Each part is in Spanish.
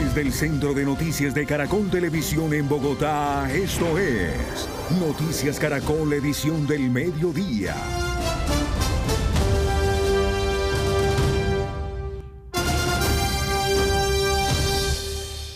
Desde el Centro de Noticias de Caracol Televisión en Bogotá, esto es Noticias Caracol, edición del mediodía.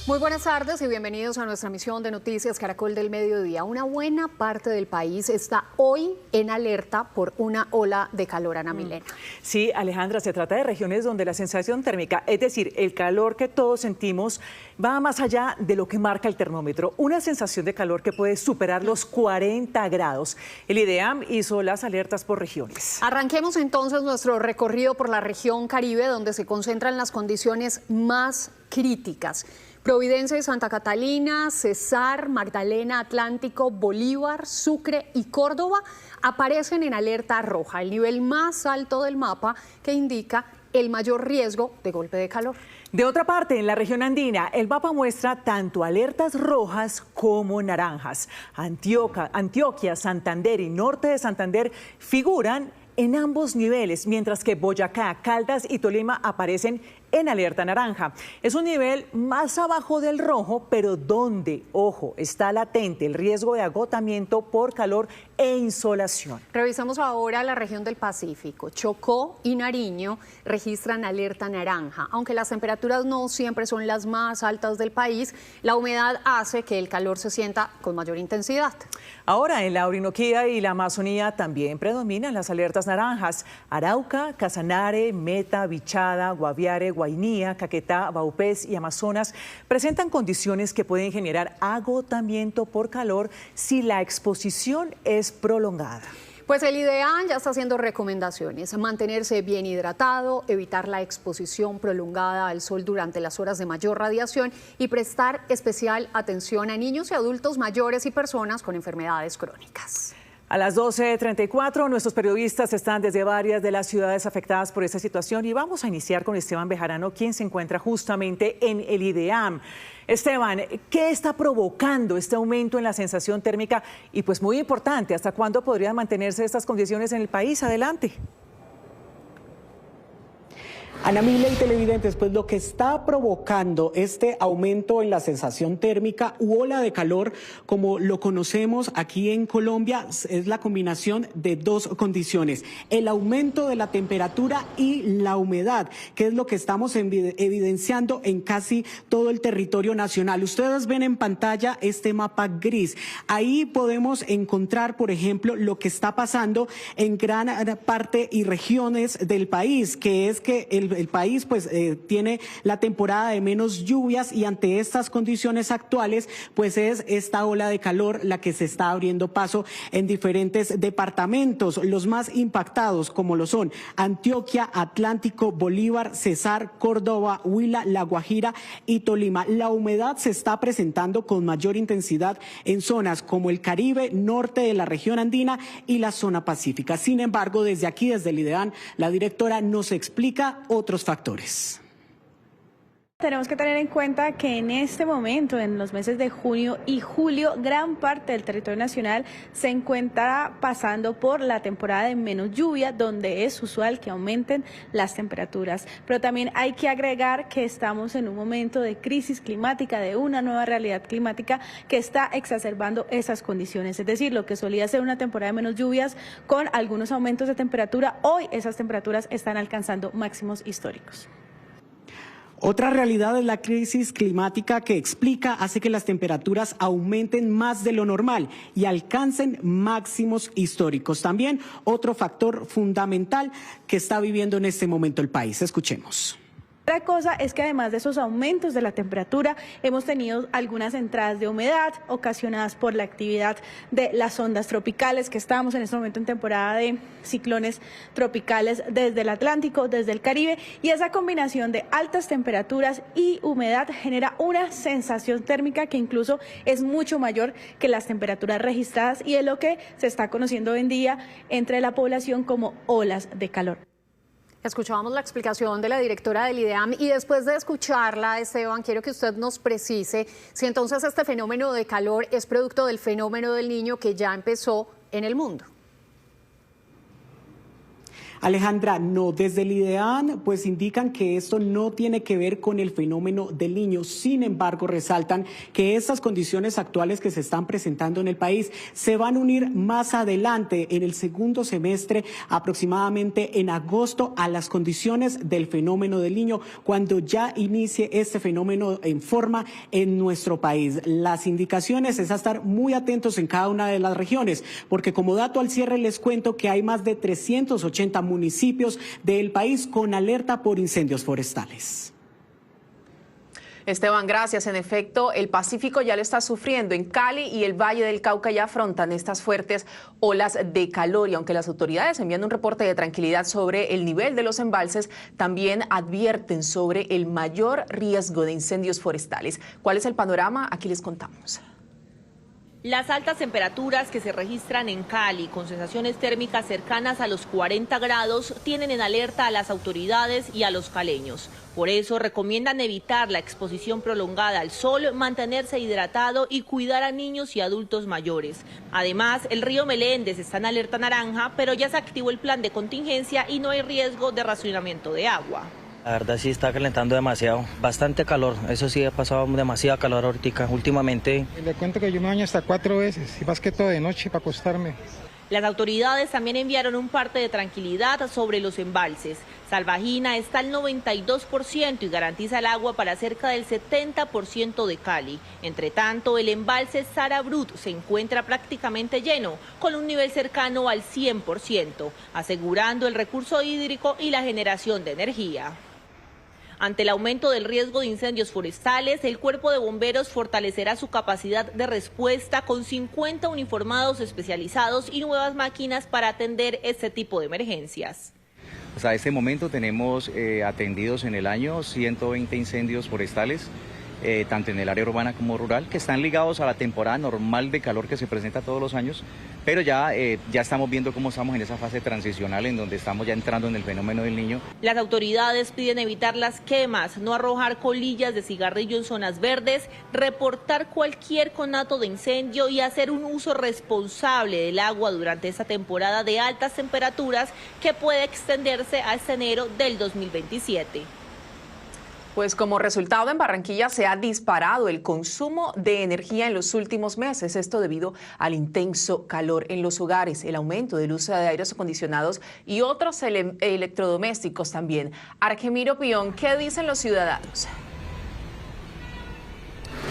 Muy buenas tardes y bienvenidos a nuestra emisión de Noticias Caracol del Mediodía. Una buena parte del país está hoy en alerta por una ola de calor, Ana Milena. Sí, Alejandra, se trata de regiones donde la sensación térmica, es decir, el calor que todos sentimos, va más allá de lo que marca el termómetro. Una sensación de calor que puede superar los 40 grados. El IDEAM hizo las alertas por regiones. Arranquemos entonces nuestro recorrido por la región Caribe, donde se concentran las condiciones más críticas. Providencia y Santa Catalina, Cesar, Magdalena, Atlántico, Bolívar, Sucre y Córdoba aparecen en alerta roja, el nivel más alto del mapa que indica el mayor riesgo de golpe de calor. De otra parte, en la región andina, el mapa muestra tanto alertas rojas como naranjas. Antioquia, Santander y norte de Santander figuran en ambos niveles, mientras que Boyacá, Caldas y Tolima aparecen en alerta naranja. Es un nivel más abajo del rojo, pero donde, ojo, está latente el riesgo de agotamiento por calor e insolación. Revisamos ahora la región del Pacífico. Chocó y Nariño registran alerta naranja. Aunque las temperaturas no siempre son las más altas del país, la humedad hace que el calor se sienta con mayor intensidad. Ahora, en la Orinoquía y la Amazonía también predominan las alertas naranjas. Arauca, Casanare, Meta, Vichada, Guaviare, Guainía, Caquetá, Vaupés y Amazonas presentan condiciones que pueden generar agotamiento por calor si la exposición es prolongada. Pues el IDEAM ya está haciendo recomendaciones: mantenerse bien hidratado, evitar la exposición prolongada al sol durante las horas de mayor radiación y prestar especial atención a niños y adultos mayores y personas con enfermedades crónicas. A las 12:34, nuestros periodistas están desde varias de las ciudades afectadas por esta situación y vamos a iniciar con Esteban Bejarano, quien se encuentra justamente en el IDEAM. Esteban, ¿qué está provocando este aumento en la sensación térmica? Y pues muy importante, ¿hasta cuándo podrían mantenerse estas condiciones en el país? Adelante. Ana Mila y televidentes, pues lo que está provocando este aumento en la sensación térmica u ola de calor, como lo conocemos aquí en Colombia, es la combinación de dos condiciones: el aumento de la temperatura y la humedad, que es lo que estamos evidenciando en casi todo el territorio nacional. Ustedes ven en pantalla este mapa gris. Ahí podemos encontrar, por ejemplo, lo que está pasando en gran parte y regiones del país, que es que el país pues tiene la temporada de menos lluvias, y ante estas condiciones actuales pues es esta ola de calor la que se está abriendo paso en diferentes departamentos, los más impactados como lo son Antioquia, Atlántico, Bolívar, Cesar, Córdoba, Huila, La Guajira y Tolima. La humedad se está presentando con mayor intensidad en zonas como el Caribe, norte de la región andina y la zona pacífica. Sin embargo, desde aquí, desde el IDEAM, la directora nos explica otros factores. Tenemos que tener en cuenta que en este momento, en los meses de junio y julio, gran parte del territorio nacional se encuentra pasando por la temporada de menos lluvia, donde es usual que aumenten las temperaturas. Pero también hay que agregar que estamos en un momento de crisis climática, de una nueva realidad climática que está exacerbando esas condiciones. Es decir, lo que solía ser una temporada de menos lluvias con algunos aumentos de temperatura, hoy esas temperaturas están alcanzando máximos históricos. Otra realidad es la crisis climática que hace que las temperaturas aumenten más de lo normal y alcancen máximos históricos. También otro factor fundamental que está viviendo en este momento el país. Escuchemos. Otra cosa es que además de esos aumentos de la temperatura, hemos tenido algunas entradas de humedad ocasionadas por la actividad de las ondas tropicales, que estamos en este momento en temporada de ciclones tropicales desde el Atlántico, desde el Caribe, y esa combinación de altas temperaturas y humedad genera una sensación térmica que incluso es mucho mayor que las temperaturas registradas, y es lo que se está conociendo hoy en día entre la población como olas de calor. Escuchábamos la explicación de la directora del IDEAM y después de escucharla, Esteban, quiero que usted nos precise si entonces este fenómeno de calor es producto del fenómeno del Niño que ya empezó en el mundo. Alejandra, no, desde el IDEAN pues indican que esto no tiene que ver con el fenómeno del Niño. Sin embargo, resaltan que estas condiciones actuales que se están presentando en el país se van a unir más adelante en el segundo semestre, aproximadamente en agosto, a las condiciones del fenómeno del Niño, cuando ya inicie este fenómeno en forma en nuestro país. Las indicaciones es a estar muy atentos en cada una de las regiones, porque como dato al cierre les cuento que hay más de 380 municipios del país con alerta por incendios forestales. Esteban, gracias. En efecto, el Pacífico ya lo está sufriendo. En Cali y el Valle del Cauca ya afrontan estas fuertes olas de calor. Y aunque las autoridades envían un reporte de tranquilidad sobre el nivel de los embalses, también advierten sobre el mayor riesgo de incendios forestales. ¿Cuál es el panorama? Aquí les contamos. Las altas temperaturas que se registran en Cali, con sensaciones térmicas cercanas a los 40 grados, tienen en alerta a las autoridades y a los caleños. Por eso recomiendan evitar la exposición prolongada al sol, mantenerse hidratado y cuidar a niños y adultos mayores. Además, el río Meléndez está en alerta naranja, pero ya se activó el plan de contingencia y no hay riesgo de racionamiento de agua. La verdad sí está calentando demasiado, bastante calor, eso sí ha pasado demasiada calor ahorita, últimamente. Le cuento que yo me baño hasta 4 veces, y más que todo de noche para acostarme. Las autoridades también enviaron un parte de tranquilidad sobre los embalses. Salvajina está al 92% y garantiza el agua para cerca del 70% de Cali. Entre tanto, el embalse Sara Brut se encuentra prácticamente lleno, con un nivel cercano al 100%, asegurando el recurso hídrico y la generación de energía. Ante el aumento del riesgo de incendios forestales, el Cuerpo de Bomberos fortalecerá su capacidad de respuesta con 50 uniformados especializados y nuevas máquinas para atender este tipo de emergencias. Hasta este momento tenemos atendidos en el año 120 incendios forestales, tanto en el área urbana como rural, que están ligados a la temporada normal de calor que se presenta todos los años, pero ya estamos viendo cómo estamos en esa fase transicional en donde estamos ya entrando en el fenómeno del Niño. Las autoridades piden evitar las quemas, no arrojar colillas de cigarrillo en zonas verdes, reportar cualquier conato de incendio y hacer un uso responsable del agua durante esta temporada de altas temperaturas que puede extenderse hasta enero del 2027. Pues como resultado, en Barranquilla se ha disparado el consumo de energía en los últimos meses, esto debido al intenso calor en los hogares, el aumento del uso de aires acondicionados y otros electrodomésticos también. Argemiro Pion, ¿qué dicen los ciudadanos?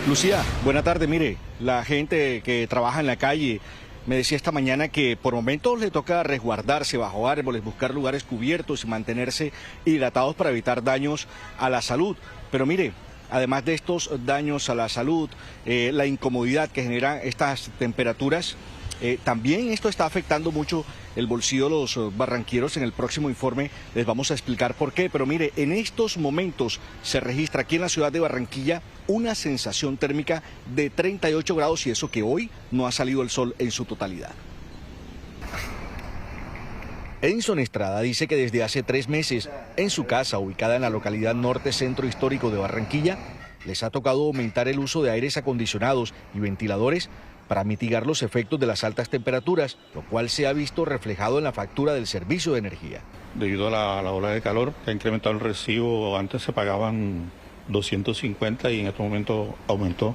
Lucía, buena tarde. Mire, la gente que trabaja en la calle me decía esta mañana que por momentos le toca resguardarse bajo árboles, buscar lugares cubiertos y mantenerse hidratados para evitar daños a la salud. Pero mire, además de estos daños a la salud, la incomodidad que generan estas temperaturas, también esto está afectando mucho el bolsillo de los barranquilleros. En el próximo informe les vamos a explicar por qué. Pero mire, en estos momentos se registra aquí en la ciudad de Barranquilla una sensación térmica de 38 grados y eso que hoy no ha salido el sol en su totalidad. Edinson Estrada dice que desde hace 3 meses, en su casa ubicada en la localidad norte centro histórico de Barranquilla, les ha tocado aumentar el uso de aires acondicionados y ventiladores para mitigar los efectos de las altas temperaturas, lo cual se ha visto reflejado en la factura del servicio de energía. Debido a la ola de calor, que ha incrementado el recibo, antes se pagaban 250 y en este momento aumentó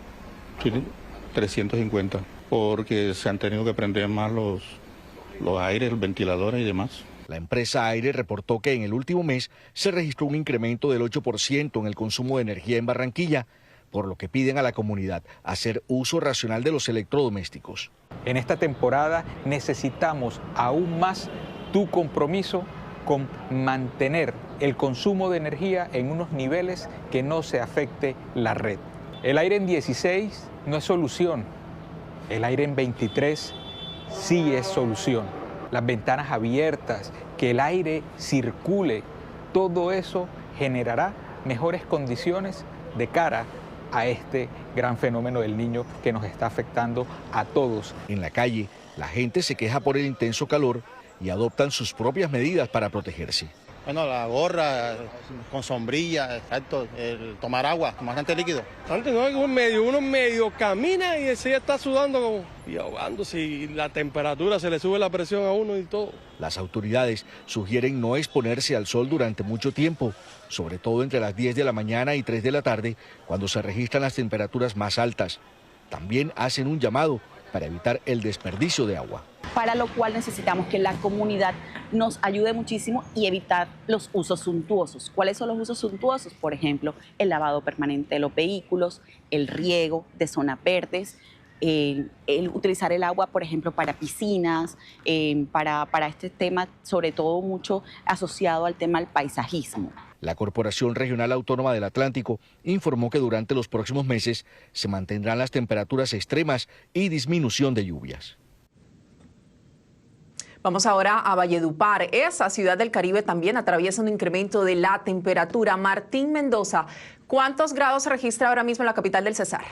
350, porque se han tenido que prender más los aires, los ventiladores y demás. La empresa Aire reportó que en el último mes se registró un incremento del 8% en el consumo de energía en Barranquilla, por lo que piden a la comunidad hacer uso racional de los electrodomésticos. En esta temporada necesitamos aún más tu compromiso con mantener el consumo de energía en unos niveles que no se afecte la red. El aire en 16 no es solución, el aire en 23 sí es solución. Las ventanas abiertas, que el aire circule, todo eso generará mejores condiciones de cara a este gran fenómeno del Niño que nos está afectando a todos. En la calle, la gente se queja por el intenso calor y adoptan sus propias medidas para protegerse. Bueno, la gorra con sombrilla, exacto, el tomar agua, bastante líquido. Antes no, uno medio camina y ese ya está sudando y ahogándose y la temperatura, se le sube la presión a uno y todo. Las autoridades sugieren no exponerse al sol durante mucho tiempo, sobre todo entre las 10 de la mañana y 3 de la tarde, cuando se registran las temperaturas más altas. También hacen un llamado para evitar el desperdicio de agua. Para lo cual necesitamos que la comunidad nos ayude muchísimo y evitar los usos suntuosos. ¿Cuáles son los usos suntuosos? Por ejemplo, el lavado permanente de los vehículos, el riego de zonas verdes, el utilizar el agua, por ejemplo, para piscinas, para este tema, sobre todo mucho asociado al tema del paisajismo. La Corporación Regional Autónoma del Atlántico informó que durante los próximos meses se mantendrán las temperaturas extremas y disminución de lluvias. Vamos ahora a Valledupar. Esa ciudad del Caribe también atraviesa un incremento de la temperatura. Martín Mendoza, ¿cuántos grados se registra ahora mismo en la capital del Cesar?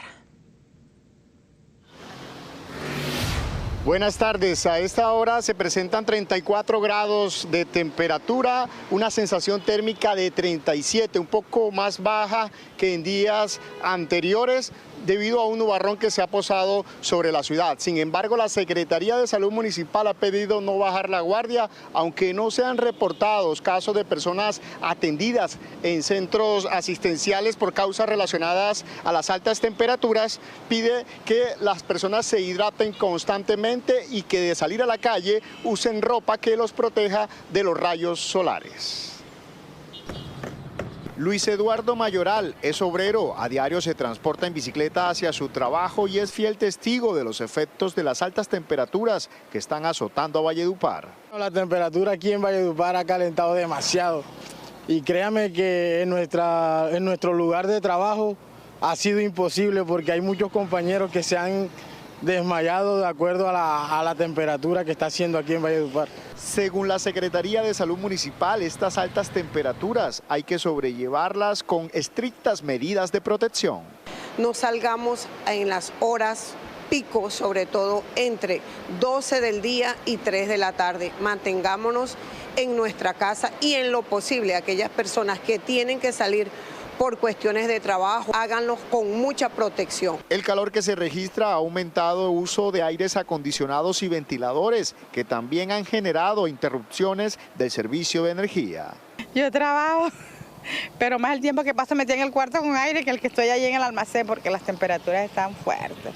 Buenas tardes, a esta hora se presentan 34 grados de temperatura, una sensación térmica de 37, un poco más baja que en días anteriores debido a un nubarrón que se ha posado sobre la ciudad. Sin embargo, la Secretaría de Salud Municipal ha pedido no bajar la guardia, aunque no se han reportado casos de personas atendidas en centros asistenciales por causas relacionadas a las altas temperaturas. Pide que las personas se hidraten constantemente y que de salir a la calle usen ropa que los proteja de los rayos solares. Luis Eduardo Mayoral es obrero, a diario se transporta en bicicleta hacia su trabajo y es fiel testigo de los efectos de las altas temperaturas que están azotando a Valledupar. La temperatura aquí en Valledupar ha calentado demasiado y créame que en nuestro lugar de trabajo ha sido imposible porque hay muchos compañeros que se han desmayado de acuerdo a la temperatura que está haciendo aquí en Valledupar. Según la Secretaría de Salud Municipal, estas altas temperaturas hay que sobrellevarlas con estrictas medidas de protección. No salgamos en las horas pico, sobre todo entre 12 del día y 3 de la tarde. Mantengámonos en nuestra casa y en lo posible aquellas personas que tienen que salir por cuestiones de trabajo, háganlo con mucha protección. El calor que se registra ha aumentado el uso de aires acondicionados y ventiladores, que también han generado interrupciones del servicio de energía. Yo trabajo, pero más el tiempo que paso metida en el cuarto con aire que el que estoy allí en el almacén, porque las temperaturas están fuertes.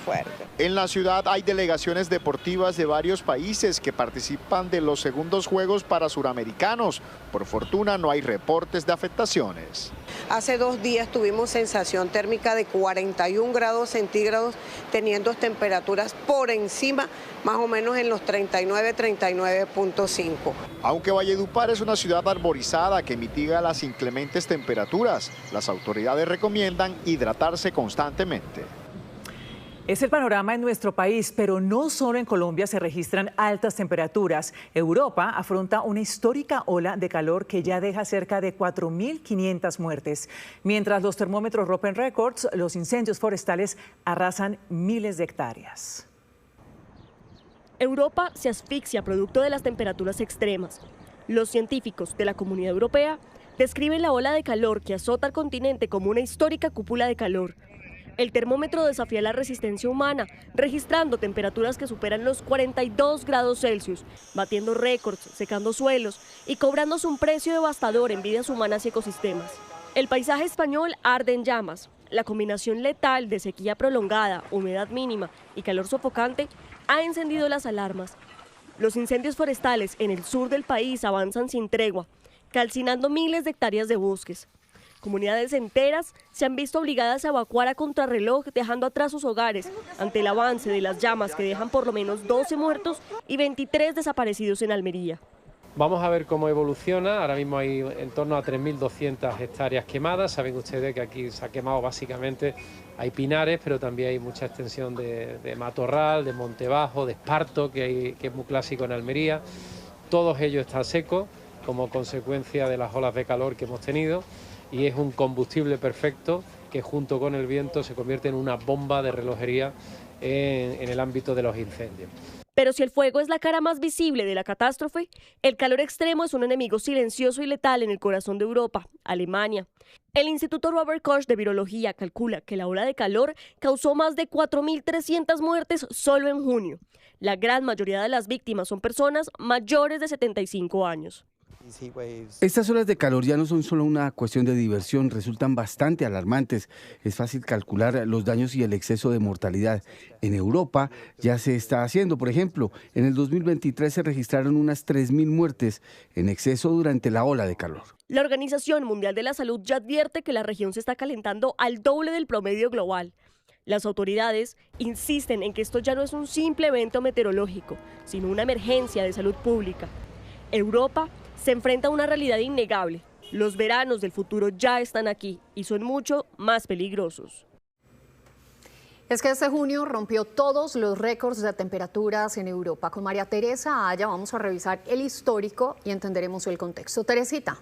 En la ciudad hay delegaciones deportivas de varios países que participan de los segundos Juegos para Suramericanos. Por fortuna no hay reportes de afectaciones. Hace 2 días tuvimos sensación térmica de 41 grados centígrados, teniendo temperaturas por encima, más o menos en los 39, 39.5. Aunque Valledupar es una ciudad arborizada que mitiga las inclementes temperaturas, las autoridades recomiendan hidratarse constantemente. Es el panorama en nuestro país, pero no solo en Colombia se registran altas temperaturas. Europa afronta una histórica ola de calor que ya deja cerca de 4.500 muertes. Mientras los termómetros rompen récords, los incendios forestales arrasan miles de hectáreas. Europa se asfixia producto de las temperaturas extremas. Los científicos de la Comunidad Europea describen la ola de calor que azota al continente como una histórica cúpula de calor. El termómetro desafía la resistencia humana, registrando temperaturas que superan los 42 grados Celsius, batiendo récords, secando suelos y cobrándose un precio devastador en vidas humanas y ecosistemas. El paisaje español arde en llamas. La combinación letal de sequía prolongada, humedad mínima y calor sofocante ha encendido las alarmas. Los incendios forestales en el sur del país avanzan sin tregua, calcinando miles de hectáreas de bosques. Comunidades enteras se han visto obligadas a evacuar a contrarreloj, dejando atrás sus hogares ante el avance de las llamas que dejan por lo menos 12 muertos y 23 desaparecidos en Almería. Vamos a ver cómo evoluciona. Ahora mismo hay en torno a 3.200 hectáreas quemadas. Saben ustedes que aquí se ha quemado básicamente, hay pinares, pero también hay mucha extensión de matorral, de monte bajo, de esparto, que es muy clásico en Almería. Todos ellos están secos como consecuencia de las olas de calor que hemos tenido. Y es un combustible perfecto que junto con el viento se convierte en una bomba de relojería en el ámbito de los incendios. Pero si el fuego es la cara más visible de la catástrofe, el calor extremo es un enemigo silencioso y letal en el corazón de Europa, Alemania. El Instituto Robert Koch de Virología calcula que la ola de calor causó más de 4.300 muertes solo en junio. La gran mayoría de las víctimas son personas mayores de 75 años. Estas olas de calor ya no son solo una cuestión de diversión, resultan bastante alarmantes. Es fácil calcular los daños y el exceso de mortalidad. En Europa ya se está haciendo. Por ejemplo, en el 2023 se registraron unas 3.000 muertes en exceso durante la ola de calor. La Organización Mundial de la Salud ya advierte que la región se está calentando al doble del promedio global. Las autoridades insisten en que esto ya no es un simple evento meteorológico, sino una emergencia de salud pública. Europa se enfrenta a una realidad innegable. Los veranos del futuro ya están aquí y son mucho más peligrosos. Es que este junio rompió todos los récords de temperaturas en Europa. Con María Teresa Aya vamos a revisar el histórico y entenderemos el contexto. Teresita.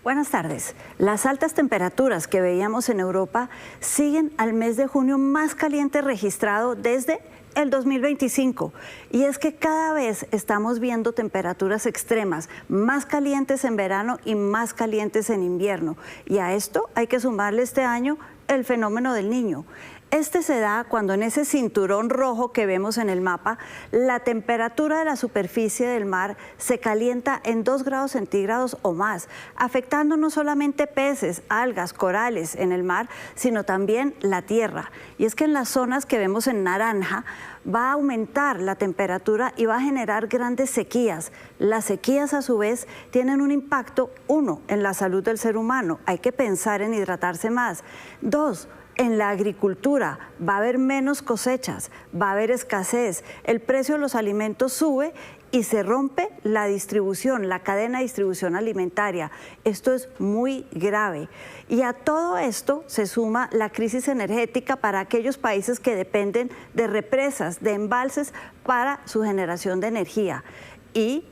Buenas tardes. Las altas temperaturas que veíamos en Europa siguen al mes de junio más caliente registrado desde el 2025. Y es que cada vez estamos viendo temperaturas extremas, más calientes en verano y más calientes en invierno. Y a esto hay que sumarle este año el fenómeno del Niño. Este se da cuando en ese cinturón rojo que vemos en el mapa, la temperatura de la superficie del mar se calienta en 2 grados centígrados o más, afectando no solamente peces, algas, corales en el mar, sino también la tierra. Y es que en las zonas que vemos en naranja va a aumentar la temperatura y va a generar grandes sequías. Las sequías a su vez tienen un impacto, 1, en la salud del ser humano, hay que pensar en hidratarse más. 2, en la agricultura va a haber menos cosechas, va a haber escasez, el precio de los alimentos sube y se rompe la distribución, la cadena de distribución alimentaria. Esto es muy grave. Y a todo esto se suma la crisis energética para aquellos países que dependen de represas, de embalses para su generación de energía. Y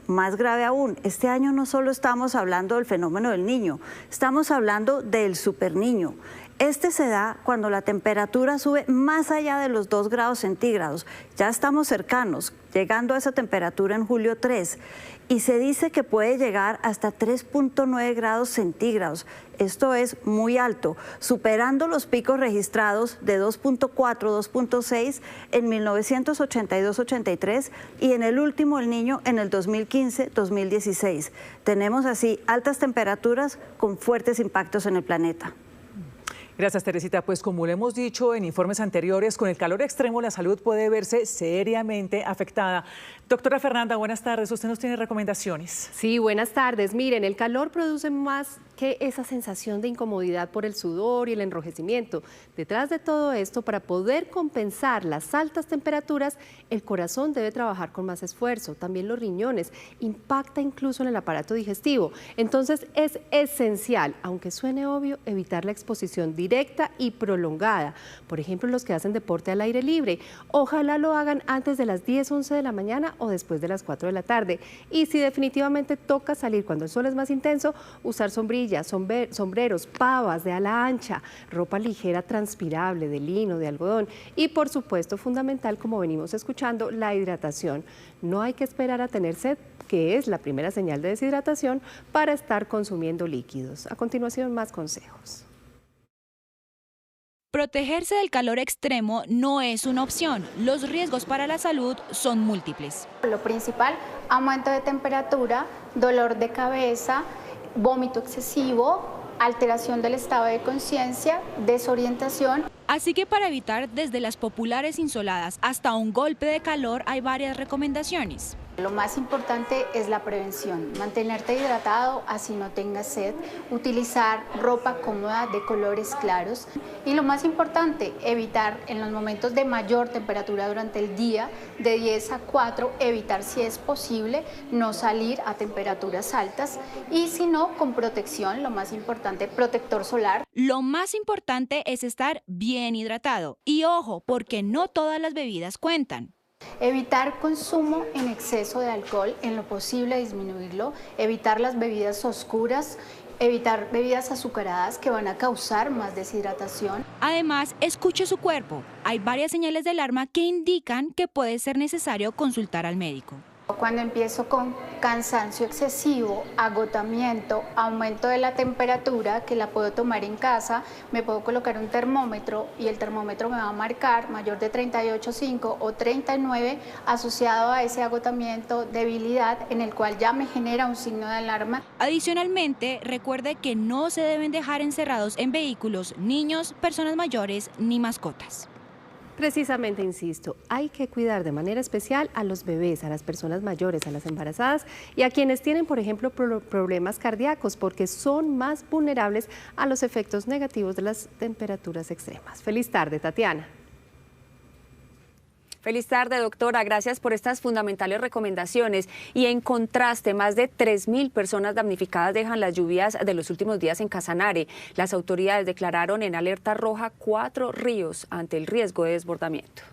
más grave aún, este año no solo estamos hablando del fenómeno del Niño, estamos hablando del superniño. Este se da cuando la temperatura sube más allá de los 2 grados centígrados. Ya estamos cercanos, llegando a esa temperatura en julio 3. Y se dice que puede llegar hasta 3.9 grados centígrados. Esto es muy alto, superando los picos registrados de 2.4, 2.6 en 1982-83 y en el último El Niño en el 2015-2016. Tenemos así altas temperaturas con fuertes impactos en el planeta. Gracias, Teresita. Pues como le hemos dicho en informes anteriores, con el calor extremo la salud puede verse seriamente afectada. Doctora Fernanda, buenas tardes. Usted nos tiene recomendaciones. Sí, buenas tardes. Miren, el calor produce más que esa sensación de incomodidad por el sudor y el enrojecimiento. Detrás de todo esto, para poder compensar las altas temperaturas, el corazón debe trabajar con más esfuerzo, también los riñones, impacta incluso en el aparato digestivo. Entonces es esencial, aunque suene obvio, evitar la exposición directa y prolongada. Por ejemplo, los que hacen deporte al aire libre, ojalá lo hagan antes de las 10, 11 de la mañana o después de las 4 de la tarde. Y si definitivamente toca salir cuando el sol es más intenso, usar sombrillas, sombreros, pavas de ala ancha, ropa ligera transpirable, de lino, de algodón y por supuesto fundamental, como venimos escuchando, la hidratación. No hay que esperar a tener sed, que es la primera señal de deshidratación, para estar consumiendo líquidos. A continuación, más consejos. Protegerse del calor extremo no es una opción. Los riesgos para la salud son múltiples. Lo principal, aumento de temperatura, dolor de cabeza, vómito excesivo, alteración del estado de conciencia, desorientación. Así que para evitar desde las populares insoladas hasta un golpe de calor hay varias recomendaciones. Lo más importante es la prevención, mantenerte hidratado así no tengas sed, utilizar ropa cómoda de colores claros y lo más importante, evitar en los momentos de mayor temperatura durante el día, de 10 a 4, evitar si es posible no salir a temperaturas altas y si no, con protección, lo más importante, protector solar. Lo más importante es estar bien hidratado y ojo, porque no todas las bebidas cuentan. Evitar consumo en exceso de alcohol, en lo posible disminuirlo, evitar las bebidas oscuras evitar bebidas azucaradas que van a causar más deshidratación. Además, escuche su cuerpo. Hay varias señales de alarma que indican que puede ser necesario consultar al médico. Cuando empiezo con cansancio excesivo, agotamiento, aumento de la temperatura, que la puedo tomar en casa, me puedo colocar un termómetro y el termómetro me va a marcar mayor de 38,5 o 39 asociado a ese agotamiento, debilidad, en el cual ya me genera un signo de alarma. Adicionalmente, recuerde que no se deben dejar encerrados en vehículos niños, personas mayores ni mascotas. Precisamente, insisto, hay que cuidar de manera especial a los bebés, a las personas mayores, a las embarazadas y a quienes tienen, por ejemplo, problemas cardíacos, porque son más vulnerables a los efectos negativos de las temperaturas extremas. Feliz tarde, Tatiana. Feliz tarde, doctora. Gracias por estas fundamentales recomendaciones. Y en contraste, más de 3.000 personas damnificadas dejan las lluvias de los últimos días en Casanare. Las autoridades declararon en alerta roja 4 ríos ante el riesgo de desbordamiento.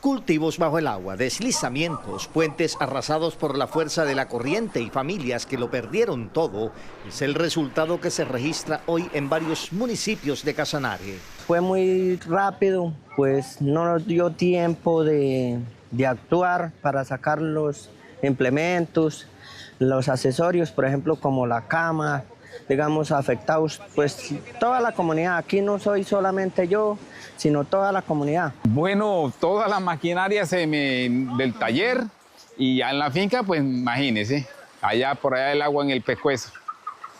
Cultivos bajo el agua, deslizamientos, puentes arrasados por la fuerza de la corriente y familias que lo perdieron todo, es el resultado que se registra hoy en varios municipios de Casanare. Fue muy rápido, pues no nos dio tiempo de actuar para sacar los implementos, los accesorios, por ejemplo, como la cama, digamos, afectados, pues toda la comunidad. Aquí no soy solamente yo, sino toda la comunidad. Bueno, toda la maquinaria del taller y ya en la finca, pues imagínense, allá por allá el agua en el pescuezo,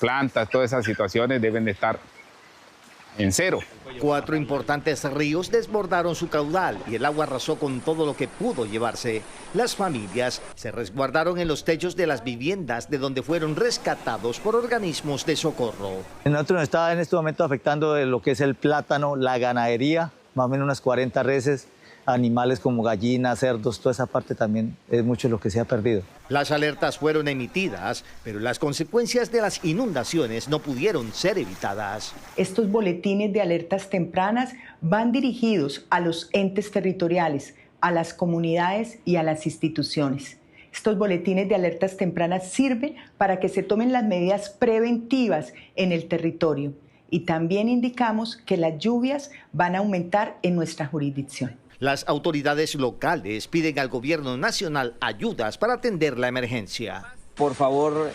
plantas, todas esas situaciones deben de estar en cero. 4 importantes ríos desbordaron su caudal y el agua arrasó con todo lo que pudo llevarse. Las familias se resguardaron en los techos de las viviendas de donde fueron rescatados por organismos de socorro. Nosotros nos está en este momento afectando lo que es el plátano, la ganadería, más o menos unas 40 reses, animales como gallinas, cerdos, toda esa parte también es mucho lo que se ha perdido. Las alertas fueron emitidas, pero las consecuencias de las inundaciones no pudieron ser evitadas. Estos boletines de alertas tempranas van dirigidos a los entes territoriales, a las comunidades y a las instituciones. Estos boletines de alertas tempranas sirven para que se tomen las medidas preventivas en el territorio y también indicamos que las lluvias van a aumentar en nuestra jurisdicción. Las autoridades locales piden al gobierno nacional ayudas para atender la emergencia. Por favor,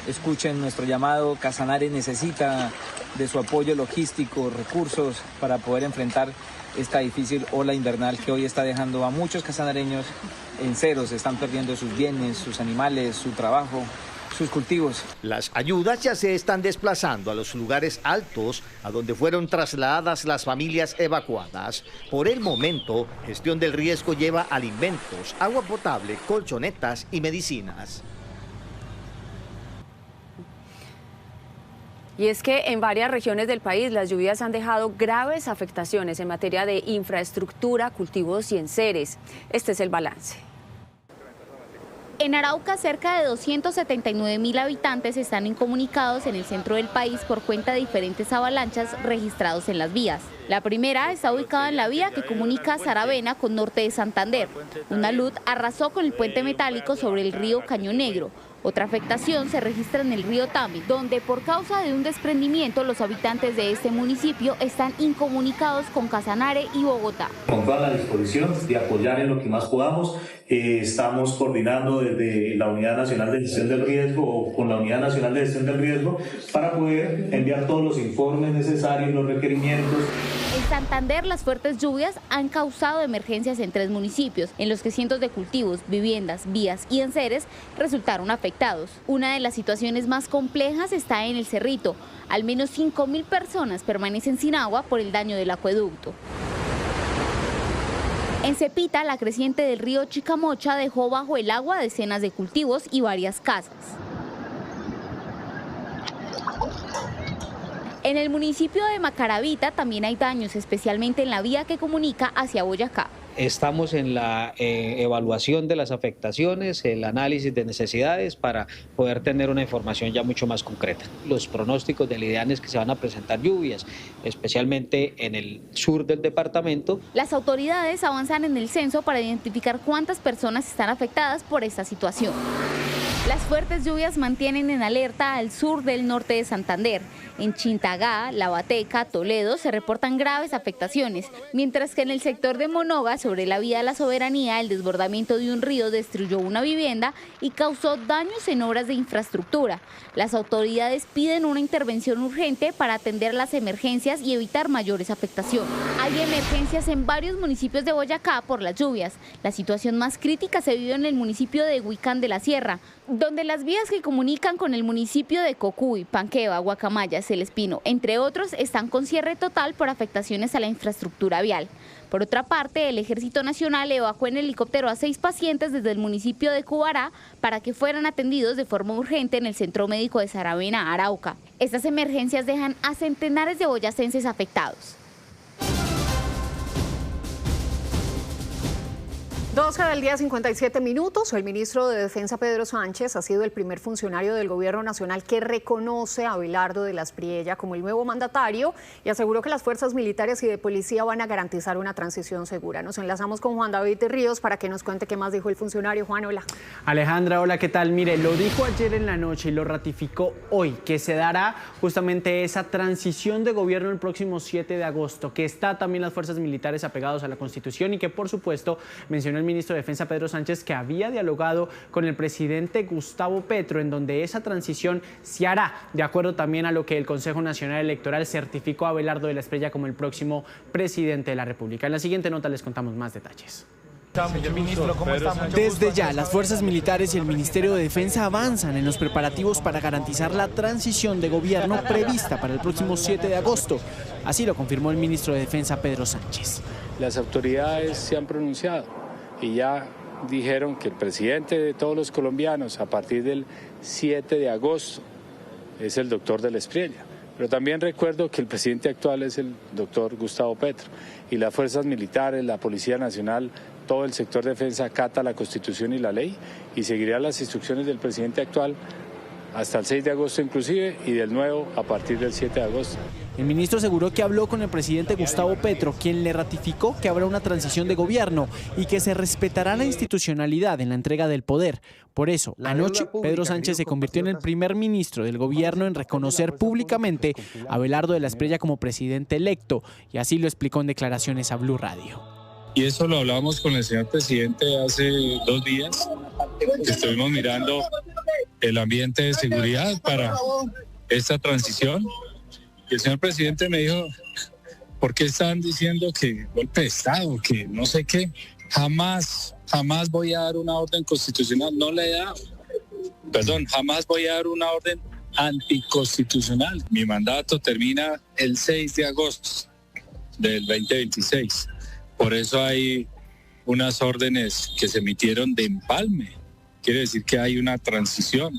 escuchen nuestro llamado. Casanare necesita de su apoyo logístico, recursos para poder enfrentar esta difícil ola invernal que hoy está dejando a muchos casanareños en ceros. Están perdiendo sus bienes, sus animales, su trabajo, sus cultivos. Las ayudas ya se están desplazando a los lugares altos a donde fueron trasladadas las familias evacuadas. Por el momento, gestión del riesgo lleva alimentos, agua potable, colchonetas y medicinas. Y es que en varias regiones del país las lluvias han dejado graves afectaciones en materia de infraestructura, cultivos y enseres. Este es el balance. En Arauca, cerca de 279.000 habitantes están incomunicados en el centro del país por cuenta de diferentes avalanchas registrados en las vías. La primera está ubicada en la vía que comunica Saravena con norte de Santander. Una luz arrasó con el puente metálico sobre el río Caño Negro. Otra afectación se registra en el río Tami, donde por causa de un desprendimiento los habitantes de este municipio están incomunicados con Casanare y Bogotá. Con toda la disposición de apoyar en lo que más podamos, estamos coordinando desde la Unidad Nacional de Gestión del Riesgo o con la Unidad Nacional de Gestión del Riesgo para poder enviar todos los informes necesarios, los requerimientos. En Santander, las fuertes lluvias han causado emergencias en 3 municipios, en los que cientos de cultivos, viviendas, vías y enseres resultaron afectados. Una de las situaciones más complejas está en el Cerrito. Al menos 5.000 personas permanecen sin agua por el daño del acueducto. En Cepita, la creciente del río Chicamocha dejó bajo el agua decenas de cultivos y varias casas. En el municipio de Macaravita también hay daños, especialmente en la vía que comunica hacia Boyacá. Estamos en la evaluación de las afectaciones, el análisis de necesidades para poder tener una información ya mucho más concreta. Los pronósticos del IDEAN es que se van a presentar lluvias, especialmente en el sur del departamento. Las autoridades avanzan en el censo para identificar cuántas personas están afectadas por esta situación. Las fuertes lluvias mantienen en alerta al sur del norte de Santander. En Chintagá, La Bateca, Toledo se reportan graves afectaciones, mientras que en el sector de Monoga, sobre la vía de la Soberanía, el desbordamiento de un río destruyó una vivienda y causó daños en obras de infraestructura. Las autoridades piden una intervención urgente para atender las emergencias y evitar mayores afectaciones. Hay emergencias en varios municipios de Boyacá por las lluvias. La situación más crítica se vive en el municipio de Huicán de la Sierra, donde las vías que comunican con el municipio de Cocuy, Panqueva, Guacamaya, El Espino, entre otros, están con cierre total por afectaciones a la infraestructura vial. Por otra parte, el Ejército Nacional evacuó en helicóptero a 6 pacientes desde el municipio de Cubará para que fueran atendidos de forma urgente en el Centro Médico de Saravena, Arauca. Estas emergencias dejan a centenares de boyacenses afectados. 12 del día, 57 minutos. El ministro de Defensa, Pedro Sánchez, ha sido el primer funcionario del Gobierno Nacional que reconoce a Abelardo de la Espriella como el nuevo mandatario y aseguró que las fuerzas militares y de policía van a garantizar una transición segura. Nos enlazamos con Juan David Ríos para que nos cuente qué más dijo el funcionario. Juan, hola. Alejandra, hola, ¿qué tal? Mire, lo dijo ayer en la noche y lo ratificó hoy, que se dará justamente esa transición de gobierno el próximo 7 de agosto, que está también las fuerzas militares apegados a la Constitución y que, por supuesto, mencionó el ministro de Defensa Pedro Sánchez que había dialogado con el presidente Gustavo Petro, en donde esa transición se hará de acuerdo también a lo que el Consejo Nacional Electoral certificó a Abelardo de la Espriella como el próximo presidente de la República. En la siguiente nota les contamos más detalles. Señor ministro, ¿cómo está? Desde ya, las fuerzas militares y el Ministerio de Defensa avanzan en los preparativos para garantizar la transición de gobierno prevista para el próximo 7 de agosto. Así lo confirmó el ministro de Defensa, Pedro Sánchez. Las autoridades se han pronunciado y ya dijeron que el presidente de todos los colombianos a partir del 7 de agosto es el doctor de la Espriella. Pero también recuerdo que el presidente actual es el doctor Gustavo Petro y las fuerzas militares, la Policía Nacional, todo el sector de defensa acata la Constitución y la ley y seguirá las instrucciones del presidente actual hasta el 6 de agosto inclusive y del nuevo a partir del 7 de agosto. El ministro aseguró que habló con el presidente Gustavo Petro, quien le ratificó que habrá una transición de gobierno y que se respetará la institucionalidad en la entrega del poder. Por eso, anoche, Pedro Sánchez se convirtió en el primer ministro del gobierno en reconocer públicamente a Abelardo de la Espriella como presidente electo, y así lo explicó en declaraciones a Blue Radio. Y eso lo hablamos con el señor presidente hace 2 días. Estuvimos mirando el ambiente de seguridad para esta transición. Y el señor presidente me dijo, ¿por qué están diciendo que golpe de Estado, que no sé qué? Jamás voy a dar una orden constitucional, no le he dado. Perdón, jamás voy a dar una orden anticonstitucional. Mi mandato termina el 6 de agosto del 2026. Por eso hay unas órdenes que se emitieron de empalme. Quiere decir que hay una transición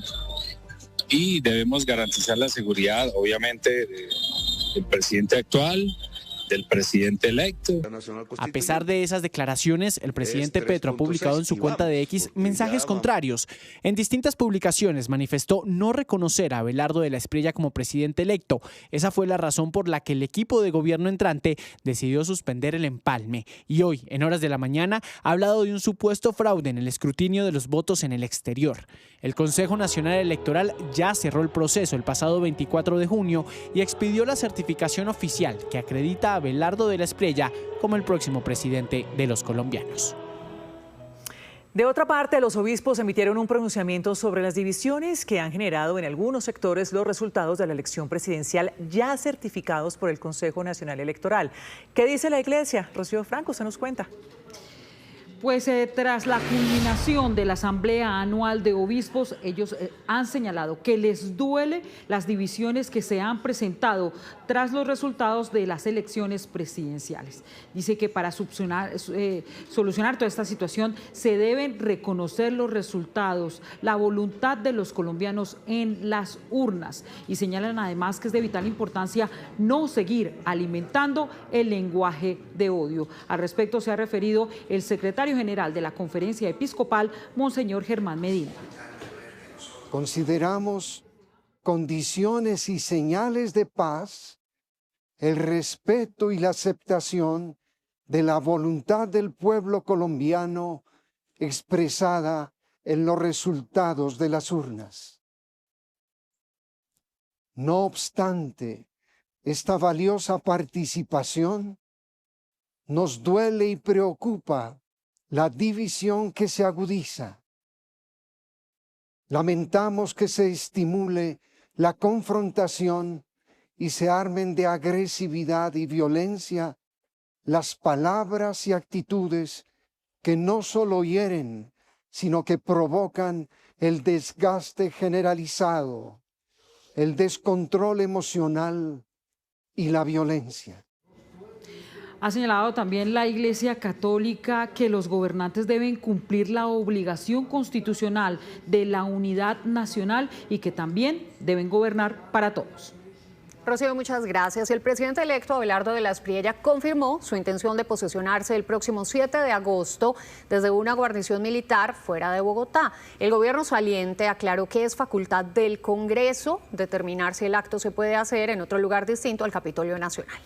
y debemos garantizar la seguridad, obviamente, del presidente actual, del presidente electo. A pesar de esas declaraciones, el presidente Petro ha publicado en su cuenta de X mensajes contrarios. En distintas publicaciones manifestó no reconocer a Abelardo de la Espriella como presidente electo. Esa fue la razón por la que el equipo de gobierno entrante decidió suspender el empalme. Y hoy, en horas de la mañana, ha hablado de un supuesto fraude en el escrutinio de los votos en el exterior. El Consejo Nacional Electoral ya cerró el proceso el pasado 24 de junio y expidió la certificación oficial que acredita a Abelardo de la Espriella como el próximo presidente de los colombianos. De otra parte, los obispos emitieron un pronunciamiento sobre las divisiones que han generado en algunos sectores los resultados de la elección presidencial ya certificados por el Consejo Nacional Electoral. ¿Qué dice la Iglesia? Rocío Franco, usted nos cuenta. Pues tras la culminación de la Asamblea Anual de Obispos, ellos han señalado que les duele las divisiones que se han presentado tras los resultados de las elecciones presidenciales. Dice que para solucionar toda esta situación se deben reconocer los resultados, la voluntad de los colombianos en las urnas, y señalan además que es de vital importancia no seguir alimentando el lenguaje de odio. Al respecto se ha referido el secretario general de la Conferencia Episcopal, Monseñor Germán Medina. Consideramos condiciones y señales de paz el respeto y la aceptación de la voluntad del pueblo colombiano expresada en los resultados de las urnas. No obstante, esta valiosa participación nos duele y preocupa la división que se agudiza. Lamentamos que se estimule la confrontación y se armen de agresividad y violencia las palabras y actitudes que no solo hieren, sino que provocan el desgaste generalizado, el descontrol emocional y la violencia. Ha señalado también la Iglesia Católica que los gobernantes deben cumplir la obligación constitucional de la unidad nacional y que también deben gobernar para todos. Rocío, muchas gracias. El presidente electo Abelardo de la Espriella confirmó su intención de posesionarse el próximo 7 de agosto desde una guarnición militar fuera de Bogotá. El gobierno saliente aclaró que es facultad del Congreso determinar si el acto se puede hacer en otro lugar distinto al Capitolio Nacional.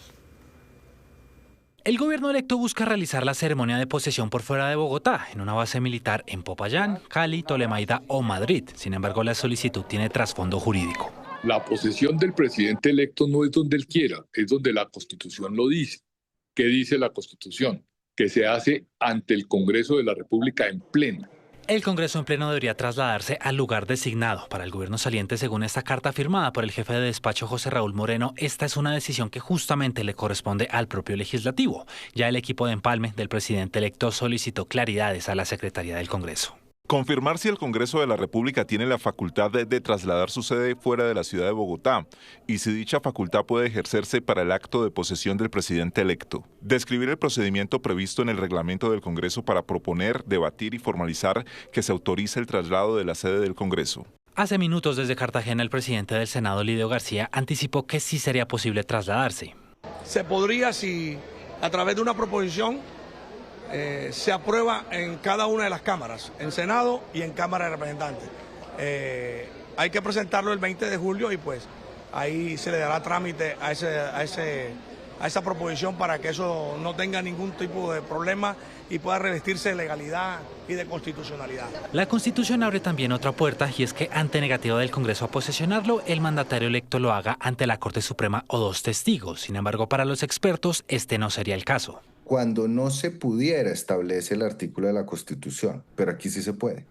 El gobierno electo busca realizar la ceremonia de posesión por fuera de Bogotá, en una base militar en Popayán, Cali, Tolemaida o Madrid. Sin embargo, la solicitud tiene trasfondo jurídico. La posesión del presidente electo no es donde él quiera, es donde la Constitución lo dice. ¿Qué dice la Constitución? Que se hace ante el Congreso de la República en pleno. El Congreso en pleno debería trasladarse al lugar designado. Para el gobierno saliente, según esta carta firmada por el jefe de despacho José Raúl Moreno, esta es una decisión que justamente le corresponde al propio legislativo. Ya el equipo de empalme del presidente electo solicitó claridades a la Secretaría del Congreso. Confirmar si el Congreso de la República tiene la facultad de trasladar su sede fuera de la ciudad de Bogotá y si dicha facultad puede ejercerse para el acto de posesión del presidente electo. Describir el procedimiento previsto en el reglamento del Congreso para proponer, debatir y formalizar que se autorice el traslado de la sede del Congreso. Hace minutos desde Cartagena, el presidente del Senado, Lidio García, anticipó que sí sería posible trasladarse. Se podría, si a través de una proposición se aprueba en cada una de las cámaras, en Senado y en Cámara de Representantes. Hay que presentarlo el 20 de julio y pues ahí se le dará trámite a esa proposición para que eso no tenga ningún tipo de problema y pueda revestirse de legalidad y de constitucionalidad. La Constitución abre también otra puerta y es que ante negativa del Congreso a posesionarlo, el mandatario electo lo haga ante la Corte Suprema o dos testigos. Sin embargo, para los expertos, este no sería el caso. Cuando no se pudiera establece el artículo de la Constitución, pero aquí sí se puede.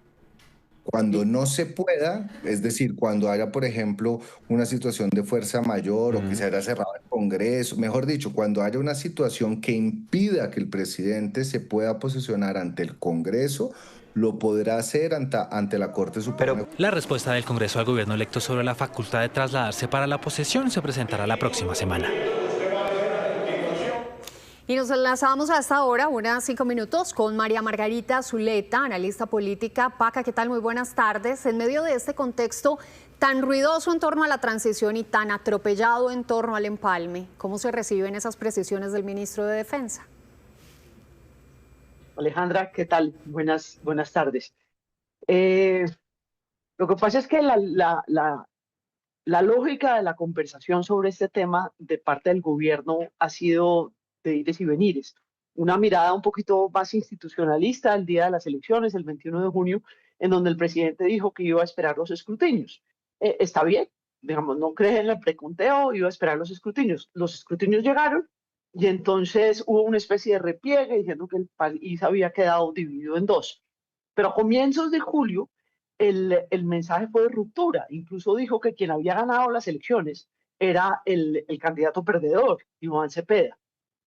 Cuando no se pueda, es decir, cuando haya, por ejemplo, una situación de fuerza mayor o que se haya cerrado el Congreso, mejor dicho, cuando haya una situación que impida que el presidente se pueda posesionar ante el Congreso, lo podrá hacer ante la Corte Suprema. La respuesta del Congreso al gobierno electo sobre la facultad de trasladarse para la posesión se presentará la próxima semana. Y nos enlazamos a esta hora, unas 5 minutos, con María Margarita Zuleta, analista política. Paca, ¿qué tal? Muy buenas tardes. En medio de este contexto tan ruidoso en torno a la transición y tan atropellado en torno al empalme, ¿cómo se reciben esas precisiones del ministro de Defensa? Alejandra, ¿qué tal? Buenas tardes. Lo que pasa es que la lógica de la conversación sobre este tema de parte del gobierno ha sido de ires y venires. Una mirada un poquito más institucionalista el día de las elecciones, el 21 de junio, en donde el presidente dijo que iba a esperar los escrutinios. Está bien, digamos, no cree en el preconteo, iba a esperar los escrutinios. Los escrutinios llegaron y entonces hubo una especie de repliegue diciendo que el país había quedado dividido en dos. Pero a comienzos de julio el mensaje fue de ruptura. Incluso dijo que quien había ganado las elecciones era el candidato perdedor, Iván Cepeda.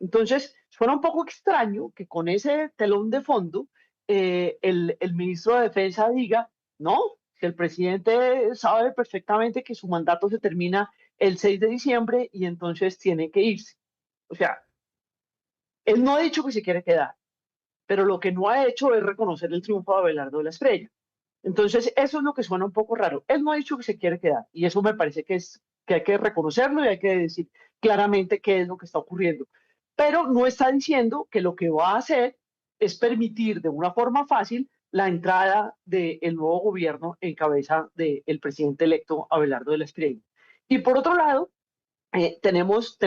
Entonces, suena un poco extraño que con ese telón de fondo el ministro de Defensa diga, no, que el presidente sabe perfectamente que su mandato se termina el 6 de diciembre y entonces tiene que irse. O sea, él no ha dicho que se quiere quedar, pero lo que no ha hecho es reconocer el triunfo de Abelardo de la Espriella. Entonces, eso es lo que suena un poco raro. Él no ha dicho que se quiere quedar y eso me parece que hay que reconocerlo y hay que decir claramente qué es lo que está ocurriendo. Pero no está diciendo que lo que va a hacer es permitir de una forma fácil la entrada del nuevo gobierno en cabeza del presidente electo Abelardo de la Espriella. Y por otro lado, tenemos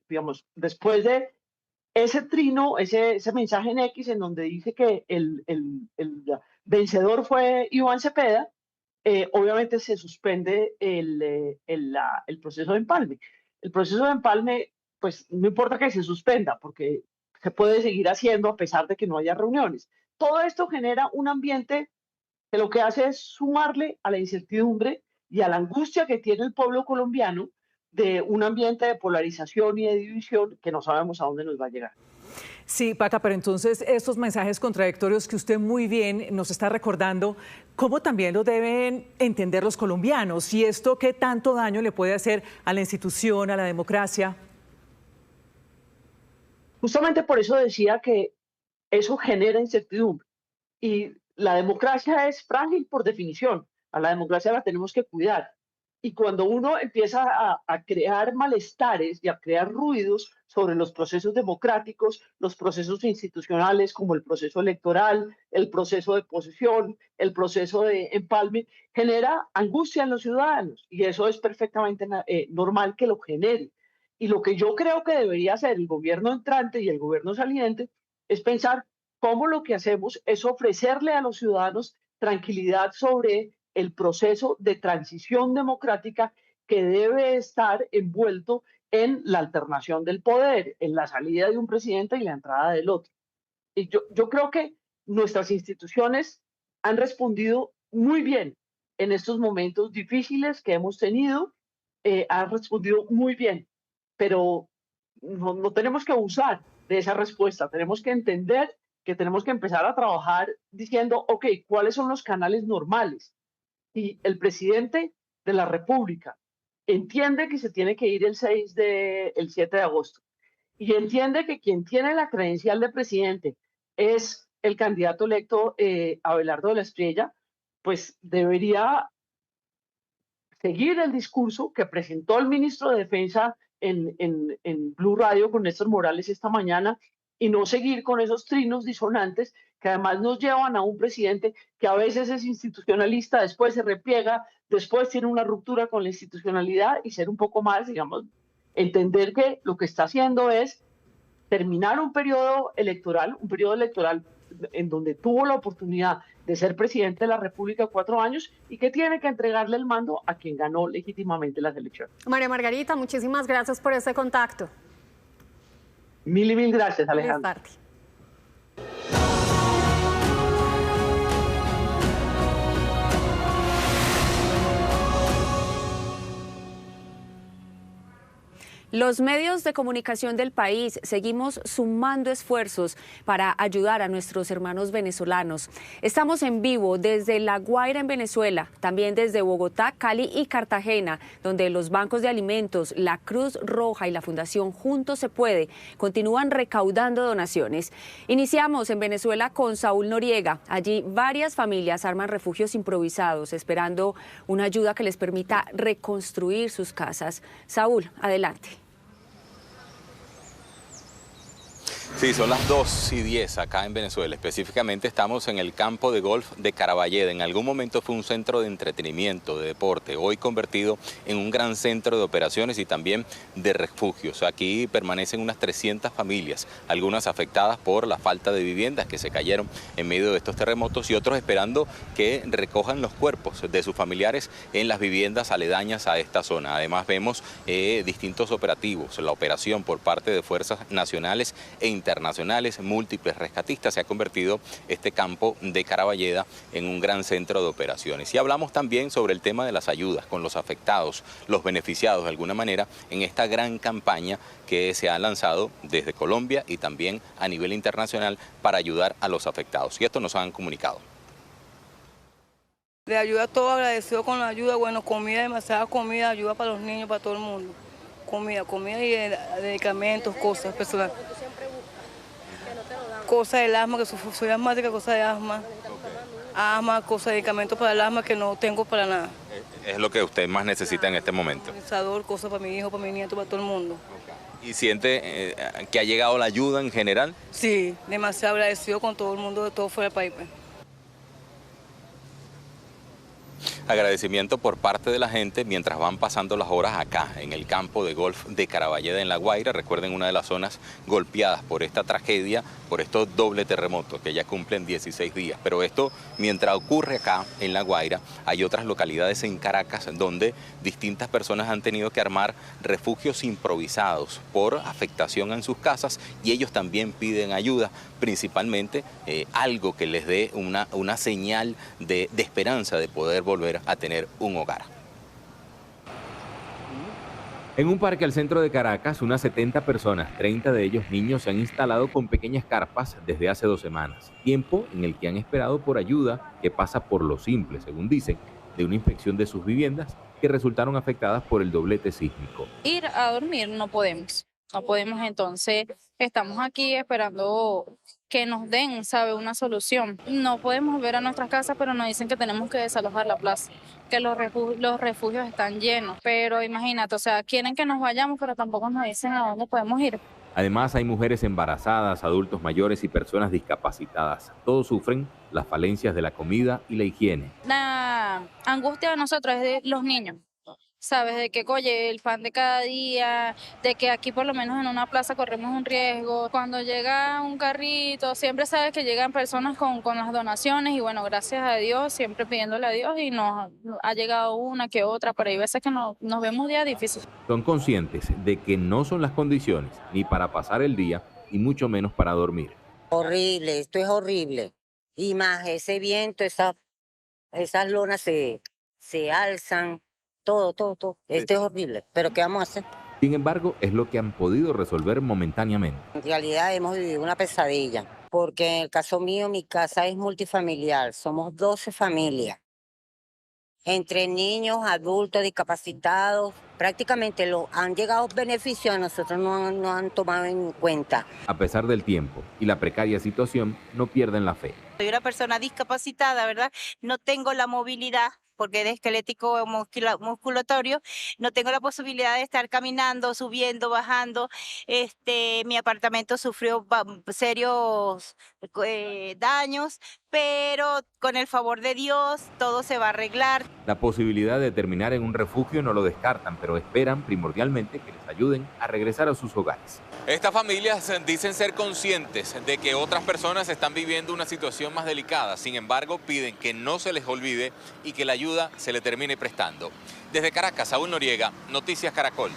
digamos, después de ese trino, ese mensaje en X en donde dice que vencedor fue Iván Cepeda, obviamente se suspende el proceso de empalme. El proceso de empalme, pues no importa que se suspenda, porque se puede seguir haciendo a pesar de que no haya reuniones. Todo esto genera un ambiente que lo que hace es sumarle a la incertidumbre y a la angustia que tiene el pueblo colombiano de un ambiente de polarización y de división que no sabemos a dónde nos va a llegar. Sí, Paca, pero entonces estos mensajes contradictorios que usted muy bien nos está recordando, ¿cómo también lo deben entender los colombianos? ¿Y esto qué tanto daño le puede hacer a la institución, a la democracia? Justamente por eso decía que eso genera incertidumbre. Y la democracia es frágil por definición. A la democracia la tenemos que cuidar. Y cuando uno empieza a crear malestares y a crear ruidos sobre los procesos democráticos, los procesos institucionales como el proceso electoral, el proceso de posesión, el proceso de empalme, genera angustia en los ciudadanos. Y eso es perfectamente normal que lo genere. Y lo que yo creo que debería hacer el gobierno entrante y el gobierno saliente es pensar cómo lo que hacemos es ofrecerle a los ciudadanos tranquilidad sobre el proceso de transición democrática que debe estar envuelto en la alternación del poder, en la salida de un presidente y la entrada del otro. Y yo creo que nuestras instituciones han respondido muy bien en estos momentos difíciles que hemos tenido, han respondido muy bien, pero no tenemos que abusar de esa respuesta, tenemos que entender que tenemos que empezar a trabajar diciendo, ok, ¿cuáles son los canales normales? Y el presidente de la República entiende que se tiene que ir el 7 de agosto y entiende que quien tiene la credencial de presidente es el candidato electo Abelardo de la Espriella, pues debería seguir el discurso que presentó el ministro de Defensa en Blue Radio con Néstor Morales esta mañana y no seguir con esos trinos disonantes que además nos llevan a un presidente que a veces es institucionalista, después se repliega, después tiene una ruptura con la institucionalidad y ser un poco más, digamos, entender que lo que está haciendo es terminar un periodo electoral en donde tuvo la oportunidad de ser presidente de la República 4 años y que tiene que entregarle el mando a quien ganó legítimamente las elecciones. María Margarita, muchísimas gracias por este contacto. Mil y mil gracias, Alejandra. Los medios de comunicación del país seguimos sumando esfuerzos para ayudar a nuestros hermanos venezolanos. Estamos en vivo desde La Guaira en Venezuela, también desde Bogotá, Cali y Cartagena, donde los bancos de alimentos, la Cruz Roja y la Fundación Juntos se Puede continúan recaudando donaciones. Iniciamos en Venezuela con Saúl Noriega. Allí varias familias arman refugios improvisados, esperando una ayuda que les permita reconstruir sus casas. Saúl, adelante. Sí, son las 2:10 acá en Venezuela. Específicamente estamos en el campo de golf de Caraballeda. En algún momento fue un centro de entretenimiento, de deporte, hoy convertido en un gran centro de operaciones y también de refugios. Aquí permanecen unas 300 familias, algunas afectadas por la falta de viviendas que se cayeron en medio de estos terremotos y otros esperando que recojan los cuerpos de sus familiares en las viviendas aledañas a esta zona. Además vemos distintos operativos, la operación por parte de fuerzas nacionales e internacionales, múltiples rescatistas. Se ha convertido este campo de Caraballeda en un gran centro de operaciones. Y hablamos también sobre el tema de las ayudas con los afectados, los beneficiados de alguna manera en esta gran campaña que se ha lanzado desde Colombia y también a nivel internacional para ayudar a los afectados. Y esto nos han comunicado. De ayuda todo, agradecido con la ayuda, bueno, comida, demasiada comida, ayuda para los niños, para todo el mundo. Comida y medicamentos, cosas personales. Cosas del asma, que soy asmática, cosas de asma. Asma, cosas de medicamentos para el asma que no tengo para nada. Es lo que usted más necesita en este momento. Cosas para mi hijo, para mi nieto, para todo el mundo. ¿Y siente que ha llegado la ayuda en general? Sí, demasiado agradecido con todo el mundo de todo fuera del país. agradecimiento por parte de la gente mientras van pasando las horas acá, en el campo de golf de Caraballeda, en La Guaira. Recuerden, una de las zonas golpeadas por esta tragedia, por estos doble terremotos que ya cumplen 16 días. Pero esto, mientras ocurre acá en La Guaira, hay otras localidades en Caracas donde distintas personas han tenido que armar refugios improvisados por afectación en sus casas, y ellos también piden ayuda, principalmente algo que les dé una señal de esperanza de poder volver a tener un hogar. En un parque al centro de Caracas, unas 70 personas, 30 de ellos niños, se han instalado con pequeñas carpas desde hace 2 semanas, tiempo en el que han esperado por ayuda que pasa por lo simple, según dicen, de una inspección de sus viviendas que resultaron afectadas por el doblete sísmico. Ir a dormir no podemos, entonces estamos aquí esperando que nos den, ¿sabe?, una solución. No podemos volver a nuestras casas, pero nos dicen que tenemos que desalojar la plaza, que los refugios están llenos. Pero imagínate, o sea, quieren que nos vayamos, pero tampoco nos dicen a dónde podemos ir. Además, hay mujeres embarazadas, adultos mayores y personas discapacitadas. Todos sufren las falencias de la comida y la higiene. La angustia de nosotros es de los niños. ¿Sabes? De que, oye, el pan de cada día, de que aquí por lo menos en una plaza corremos un riesgo. Cuando llega un carrito, siempre sabes que llegan personas con las donaciones y bueno, gracias a Dios, siempre pidiéndole a Dios, y nos ha llegado una que otra, pero hay veces que nos vemos días difíciles. Son conscientes de que no son las condiciones ni para pasar el día y mucho menos para dormir. Horrible, esto es horrible. Y más ese viento, esas lonas se alzan. Todo. Esto es horrible, pero ¿qué vamos a hacer? Sin embargo, es lo que han podido resolver momentáneamente. En realidad hemos vivido una pesadilla, porque en el caso mío, mi casa es multifamiliar, somos 12 familias. Entre niños, adultos, discapacitados, prácticamente han llegado beneficios, a nosotros no han tomado en cuenta. A pesar del tiempo y la precaria situación, no pierden la fe. Soy una persona discapacitada, ¿verdad? No tengo la movilidad, porque de esquelético musculatorio, no tengo la posibilidad de estar caminando, subiendo, bajando. Mi apartamento sufrió serios daños, pero con el favor de Dios todo se va a arreglar. La posibilidad de terminar en un refugio no lo descartan, pero esperan primordialmente que les ayuden a regresar a sus hogares. Estas familias dicen ser conscientes de que otras personas están viviendo una situación más delicada. Sin embargo, piden que no se les olvide y que la ayuda se le termine prestando. Desde Caracas, Saúl Noriega, Noticias Caracol.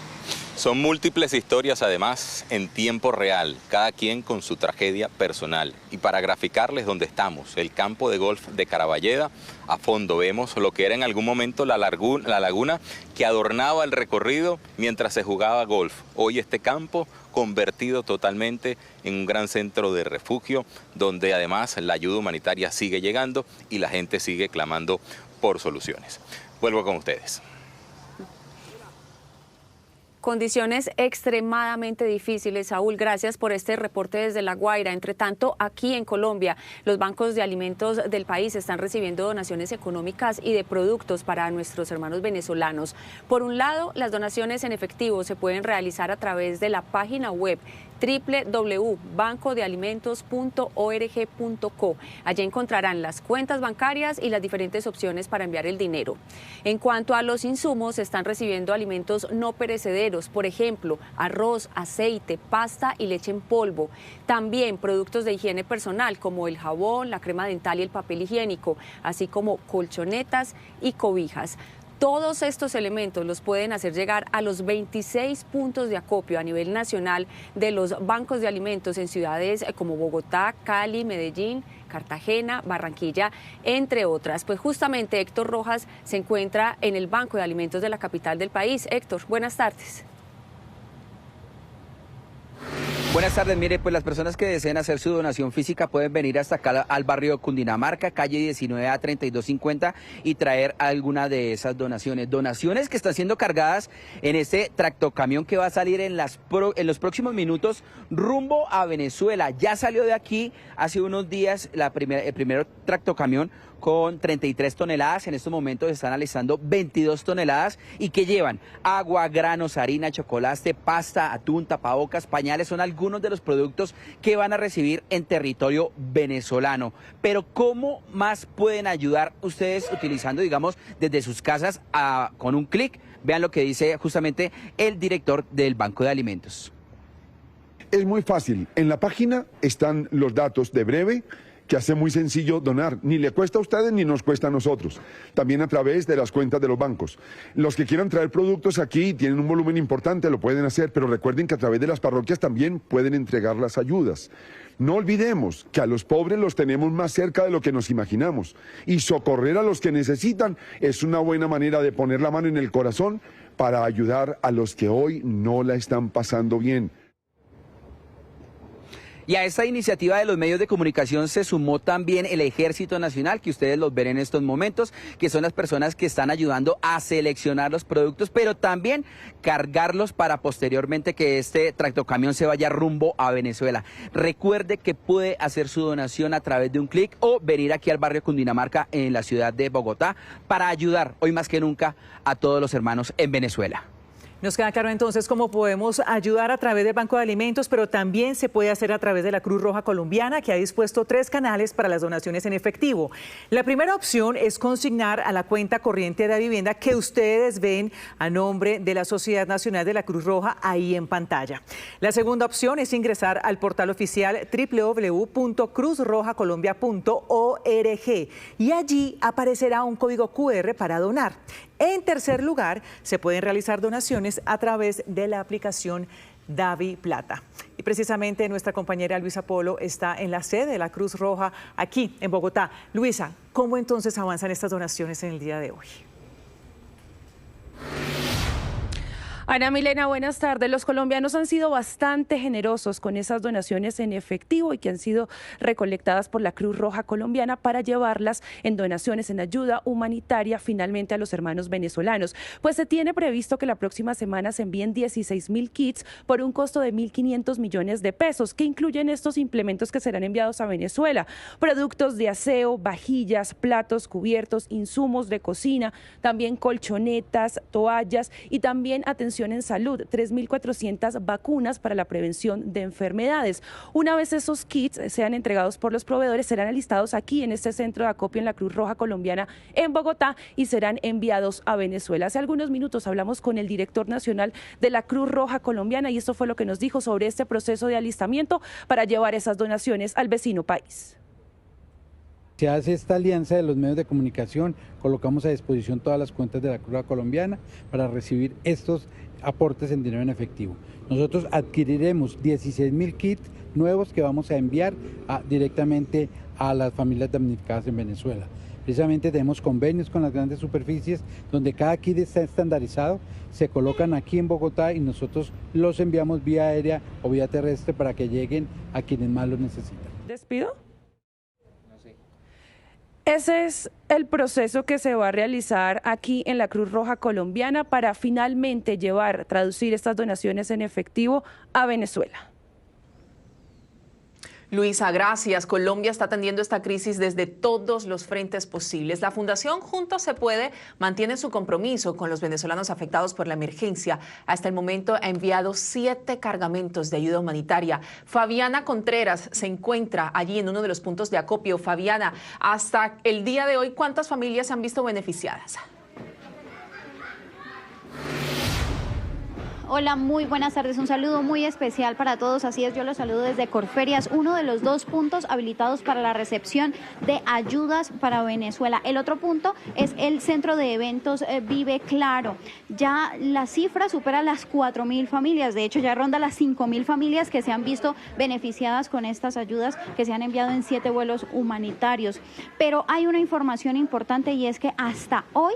Son múltiples historias, además, en tiempo real, cada quien con su tragedia personal. Y para graficarles dónde estamos, el campo de golf de Caraballeda, a fondo vemos lo que era en algún momento la laguna que adornaba el recorrido mientras se jugaba golf. Hoy este campo convertido totalmente en un gran centro de refugio, donde además la ayuda humanitaria sigue llegando y la gente sigue clamando por soluciones. Vuelvo con ustedes. Condiciones extremadamente difíciles, Saúl. Gracias por este reporte desde La Guaira. Entre tanto, aquí en Colombia, los bancos de alimentos del país están recibiendo donaciones económicas y de productos para nuestros hermanos venezolanos. Por un lado, las donaciones en efectivo se pueden realizar a través de la página web www.bancodealimentos.org.co. Allí encontrarán las cuentas bancarias y las diferentes opciones para enviar el dinero. En cuanto a los insumos, se están recibiendo alimentos no perecederos, por ejemplo, arroz, aceite, pasta y leche en polvo. También productos de higiene personal como el jabón, la crema dental y el papel higiénico, así como colchonetas y cobijas. Todos estos elementos los pueden hacer llegar a los 26 puntos de acopio a nivel nacional de los bancos de alimentos en ciudades como Bogotá, Cali, Medellín, Cartagena, Barranquilla, entre otras. Pues justamente Héctor Rojas se encuentra en el Banco de Alimentos de la capital del país. Héctor, buenas tardes. Buenas tardes, mire, pues las personas que deseen hacer su donación física pueden venir hasta acá al barrio Cundinamarca, calle 19 a 3250 y traer alguna de esas donaciones. Donaciones que están siendo cargadas en este tractocamión que va a salir en los próximos minutos rumbo a Venezuela. Ya salió de aquí hace unos días el primer tractocamión con 33 toneladas. En estos momentos se están alistando 22 toneladas y que llevan agua, granos, harina, chocolate, pasta, atún, tapabocas, pañales. Son algunos de los productos que van a recibir en territorio venezolano. Pero ¿cómo más pueden ayudar ustedes utilizando, digamos, desde sus casas con un clic? Vean lo que dice justamente el director del Banco de Alimentos. Es muy fácil. En la página están los datos de Breve, que hace muy sencillo donar. Ni le cuesta a ustedes ni nos cuesta a nosotros. También a través de las cuentas de los bancos. Los que quieran traer productos aquí tienen un volumen importante, lo pueden hacer, pero recuerden que a través de las parroquias también pueden entregar las ayudas. No olvidemos que a los pobres los tenemos más cerca de lo que nos imaginamos. Y socorrer a los que necesitan es una buena manera de poner la mano en el corazón para ayudar a los que hoy no la están pasando bien. Y a esta iniciativa de los medios de comunicación se sumó también el Ejército Nacional, que ustedes los ven en estos momentos, que son las personas que están ayudando a seleccionar los productos, pero también cargarlos para posteriormente que este tractocamión se vaya rumbo a Venezuela. Recuerde que puede hacer su donación a través de un clic o venir aquí al barrio Cundinamarca en la ciudad de Bogotá para ayudar hoy más que nunca a todos los hermanos en Venezuela. Nos queda claro entonces cómo podemos ayudar a través del Banco de Alimentos, pero también se puede hacer a través de la Cruz Roja Colombiana, que ha dispuesto 3 canales para las donaciones en efectivo. La primera opción es consignar a la cuenta corriente de vivienda que ustedes ven a nombre de la Sociedad Nacional de la Cruz Roja ahí en pantalla. La segunda opción es ingresar al portal oficial www.cruzrojacolombia.org y allí aparecerá un código QR para donar. En tercer lugar, se pueden realizar donaciones a través de la aplicación DaviPlata. Y precisamente nuestra compañera Luisa Polo está en la sede de la Cruz Roja aquí en Bogotá. Luisa, ¿cómo entonces avanzan estas donaciones en el día de hoy? Ana Milena, buenas tardes. Los colombianos han sido bastante generosos con esas donaciones en efectivo y que han sido recolectadas por la Cruz Roja Colombiana para llevarlas en donaciones en ayuda humanitaria finalmente a los hermanos venezolanos. Pues se tiene previsto que la próxima semana se envíen 16.000 kits por un costo de 1.500 millones de pesos, que incluyen estos implementos que serán enviados a Venezuela: productos de aseo, vajillas, platos, cubiertos, insumos de cocina, también colchonetas, toallas y también atención en salud, 3.400 vacunas para la prevención de enfermedades. Una vez esos kits sean entregados por los proveedores, serán alistados aquí en este centro de acopio en la Cruz Roja Colombiana en Bogotá y serán enviados a Venezuela. Hace algunos minutos hablamos con el director nacional de la Cruz Roja Colombiana y esto fue lo que nos dijo sobre este proceso de alistamiento para llevar esas donaciones al vecino país. Se hace esta alianza de los medios de comunicación, colocamos a disposición todas las cuentas de la Cruz Roja Colombiana para recibir estos aportes en dinero en efectivo. Nosotros adquiriremos 16.000 kits nuevos que vamos a enviar directamente a las familias damnificadas en Venezuela. Precisamente tenemos convenios con las grandes superficies donde cada kit está estandarizado, se colocan aquí en Bogotá y nosotros los enviamos vía aérea o vía terrestre para que lleguen a quienes más los necesitan. ¿Despido? Ese es el proceso que se va a realizar aquí en la Cruz Roja Colombiana para finalmente traducir estas donaciones en efectivo a Venezuela. Luisa, gracias. Colombia está atendiendo esta crisis desde todos los frentes posibles. La Fundación Juntos se Puede mantiene su compromiso con los venezolanos afectados por la emergencia. Hasta el momento ha enviado 7 cargamentos de ayuda humanitaria. Fabiana Contreras se encuentra allí en uno de los puntos de acopio. Fabiana, hasta el día de hoy, ¿cuántas familias se han visto beneficiadas? Hola, muy buenas tardes. Un saludo muy especial para todos. Así es, yo los saludo desde Corferias, uno de los 2 puntos habilitados para la recepción de ayudas para Venezuela. El otro punto es el centro de eventos Vive Claro. Ya la cifra supera las 4.000 familias. De hecho, ya ronda las 5.000 familias que se han visto beneficiadas con estas ayudas que se han enviado en 7 vuelos humanitarios. Pero hay una información importante y es que hasta hoy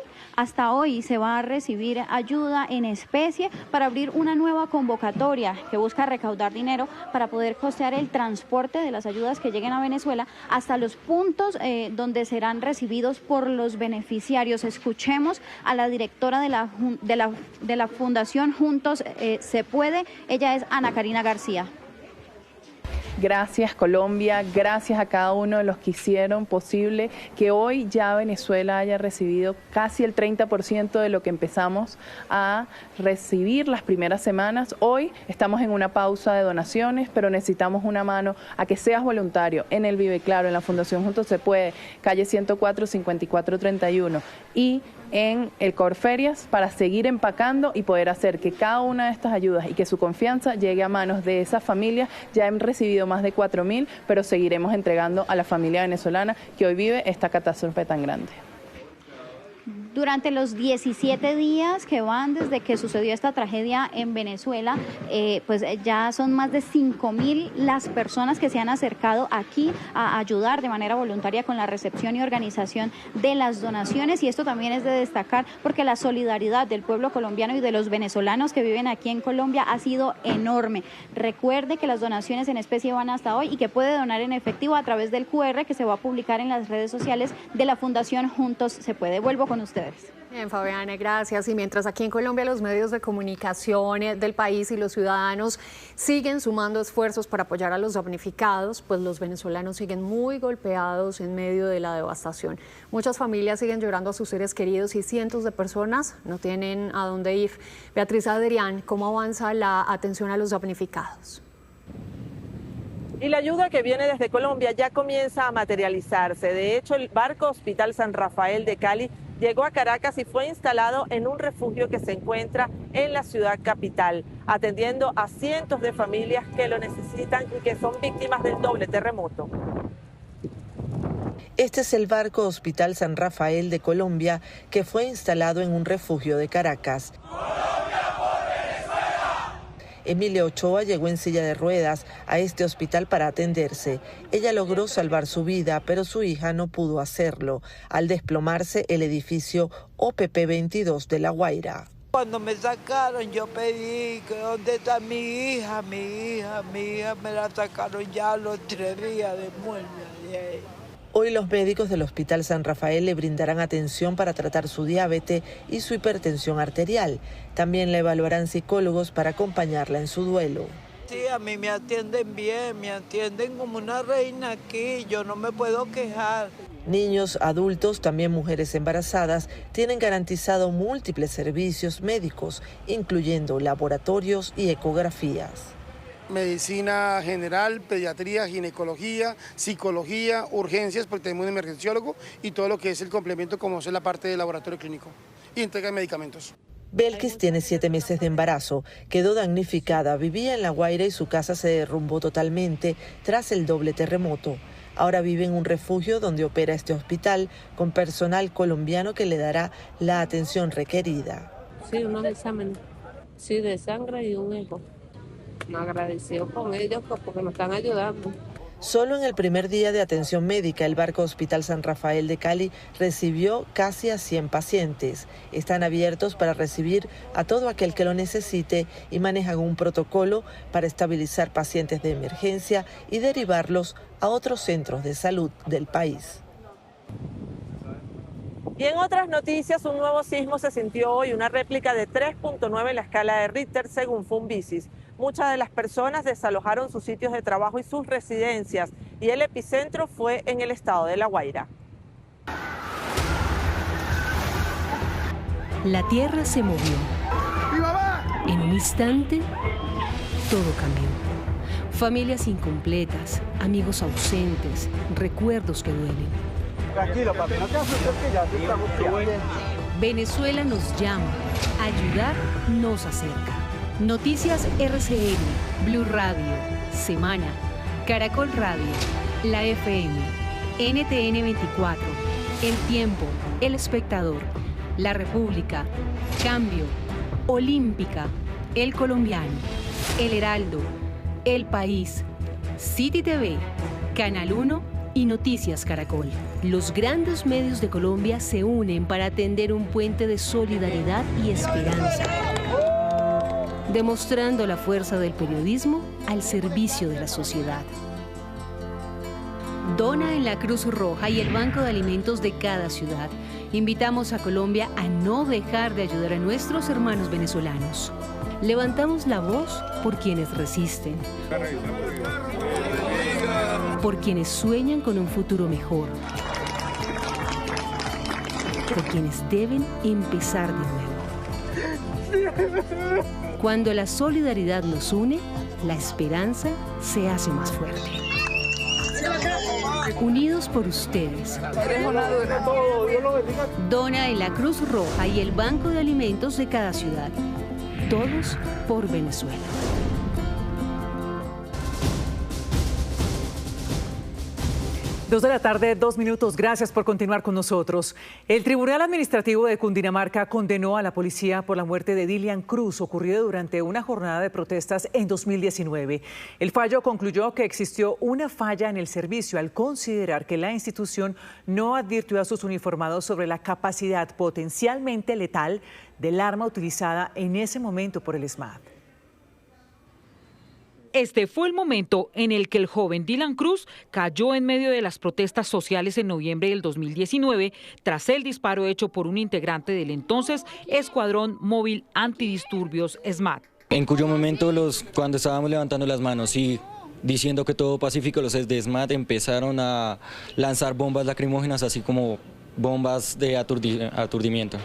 se va a recibir ayuda en especie para abrir una nueva convocatoria que busca recaudar dinero para poder costear el transporte de las ayudas que lleguen a Venezuela hasta los puntos donde serán recibidos por los beneficiarios. Escuchemos a la directora de la Fundación Juntos Se Puede. Ella es Ana Karina García. Gracias Colombia, gracias a cada uno de los que hicieron posible que hoy ya Venezuela haya recibido casi el 30% de lo que empezamos a recibir las primeras semanas. Hoy estamos en una pausa de donaciones, pero necesitamos una mano a que seas voluntario en el Vive Claro, en la Fundación Juntos Se Puede, calle 104, 5431 y en el Corferias para seguir empacando y poder hacer que cada una de estas ayudas y que su confianza llegue a manos de esas familias. Ya han recibido más de 4.000, pero seguiremos entregando a la familia venezolana que hoy vive esta catástrofe tan grande. Durante los 17 días que van desde que sucedió esta tragedia en Venezuela, pues ya son más de 5.000 las personas que se han acercado aquí a ayudar de manera voluntaria con la recepción y organización de las donaciones, y esto también es de destacar porque la solidaridad del pueblo colombiano y de los venezolanos que viven aquí en Colombia ha sido enorme. Recuerde que las donaciones en especie van hasta hoy y que puede donar en efectivo a través del QR que se va a publicar en las redes sociales de la Fundación Juntos Se Puede. Vuelvo con ustedes. Bien, Fabiana, gracias. Y mientras aquí en Colombia los medios de comunicación del país y los ciudadanos siguen sumando esfuerzos para apoyar a los damnificados, pues los venezolanos siguen muy golpeados en medio de la devastación. Muchas familias siguen llorando a sus seres queridos y cientos de personas no tienen a dónde ir. Beatriz Adrián, ¿cómo avanza la atención a los damnificados? Y la ayuda que viene desde Colombia ya comienza a materializarse. De hecho, el barco Hospital San Rafael de Cali llegó a Caracas y fue instalado en un refugio que se encuentra en la ciudad capital, atendiendo a cientos de familias que lo necesitan y que son víctimas del doble terremoto. Este es el barco Hospital San Rafael de Colombia, que fue instalado en un refugio de Caracas. Emilia Ochoa llegó en silla de ruedas a este hospital para atenderse. Ella logró salvar su vida, pero su hija no pudo hacerlo al desplomarse el edificio OPP 22 de La Guaira. Cuando me sacaron yo pedí que dónde está mi hija, mi hija me la sacaron ya a los 3 días de muerte. Hoy los médicos del Hospital San Rafael le brindarán atención para tratar su diabetes y su hipertensión arterial. También la evaluarán psicólogos para acompañarla en su duelo. Sí, a mí me atienden bien, me atienden como una reina aquí, yo no me puedo quejar. Niños, adultos, también mujeres embarazadas, tienen garantizado múltiples servicios médicos, incluyendo laboratorios y ecografías. Medicina general, pediatría, ginecología, psicología, urgencias, porque tenemos un emergenciólogo y todo lo que es el complemento como es la parte del laboratorio clínico y entrega de medicamentos. Belkis tiene 7 meses de embarazo, quedó damnificada, vivía en La Guaira y su casa se derrumbó totalmente tras el doble terremoto. Ahora vive en un refugio donde opera este hospital con personal colombiano que le dará la atención requerida. Sí, unos exámenes, sí, de sangre y un eco. Me agradecido con ellos porque me están ayudando. Solo en el primer día de atención médica, el barco Hospital San Rafael de Cali recibió casi a 100 pacientes. Están abiertos para recibir a todo aquel que lo necesite y manejan un protocolo para estabilizar pacientes de emergencia y derivarlos a otros centros de salud del país. Y en otras noticias, un nuevo sismo se sintió hoy, una réplica de 3.9 en la escala de Richter, según Funvisis. Muchas de las personas desalojaron sus sitios de trabajo y sus residencias, y el epicentro fue en el estado de La Guaira. La tierra se movió. En un instante, todo cambió. Familias incompletas, amigos ausentes, recuerdos que duelen. Tranquilo, papi, no te asustes que ya estamos bien. Venezuela nos llama, ayudar nos acerca. Noticias RCN, Blue Radio, Semana, Caracol Radio, La FM, NTN 24, El Tiempo, El Espectador, La República, Cambio, Olímpica, El Colombiano, El Heraldo, El País, City TV, Canal 1 y Noticias Caracol. Los grandes medios de Colombia se unen para tender un puente de solidaridad y esperanza, demostrando la fuerza del periodismo al servicio de la sociedad. Dona en la Cruz Roja y el Banco de Alimentos de cada ciudad Invitamos a Colombia a no dejar de ayudar a nuestros hermanos venezolanos. Levantamos la voz por quienes resisten, por quienes sueñan con un futuro mejor, por quienes deben empezar de nuevo. Cuando la solidaridad nos une, la esperanza se hace más fuerte. Unidos por ustedes. Dona en la Cruz Roja y el Banco de Alimentos de cada ciudad. Todos por Venezuela. 2:02 p.m. Gracias por continuar con nosotros. El Tribunal Administrativo de Cundinamarca condenó a la policía por la muerte de Dilian Cruz, ocurrida durante una jornada de protestas en 2019. El fallo concluyó que existió una falla en el servicio al considerar que la institución no advirtió a sus uniformados sobre la capacidad potencialmente letal del arma utilizada en ese momento por el ESMAD. Este fue el momento en el que el joven Dilian Cruz cayó en medio de las protestas sociales en noviembre del 2019 tras el disparo hecho por un integrante del entonces Escuadrón Móvil Antidisturbios ESMAD. En cuyo momento cuando estábamos levantando las manos y diciendo que todo pacífico, los de ESMAD empezaron a lanzar bombas lacrimógenas, así como bombas de aturdimiento.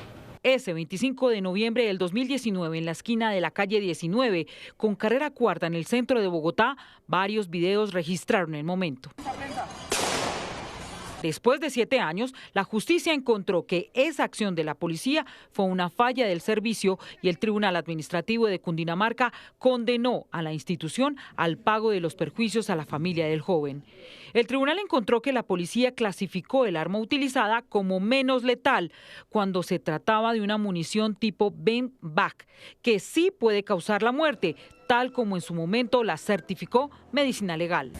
Ese 25 de noviembre del 2019, en la esquina de la calle 19, con carrera cuarta en el centro de Bogotá, varios videos registraron el momento. Después de 7 años, la justicia encontró que esa acción de la policía fue una falla del servicio y el Tribunal Administrativo de Cundinamarca condenó a la institución al pago de los perjuicios a la familia del joven. El tribunal encontró que la policía clasificó el arma utilizada como menos letal cuando se trataba de una munición tipo beanbag, que sí puede causar la muerte, tal como en su momento la certificó Medicina Legal.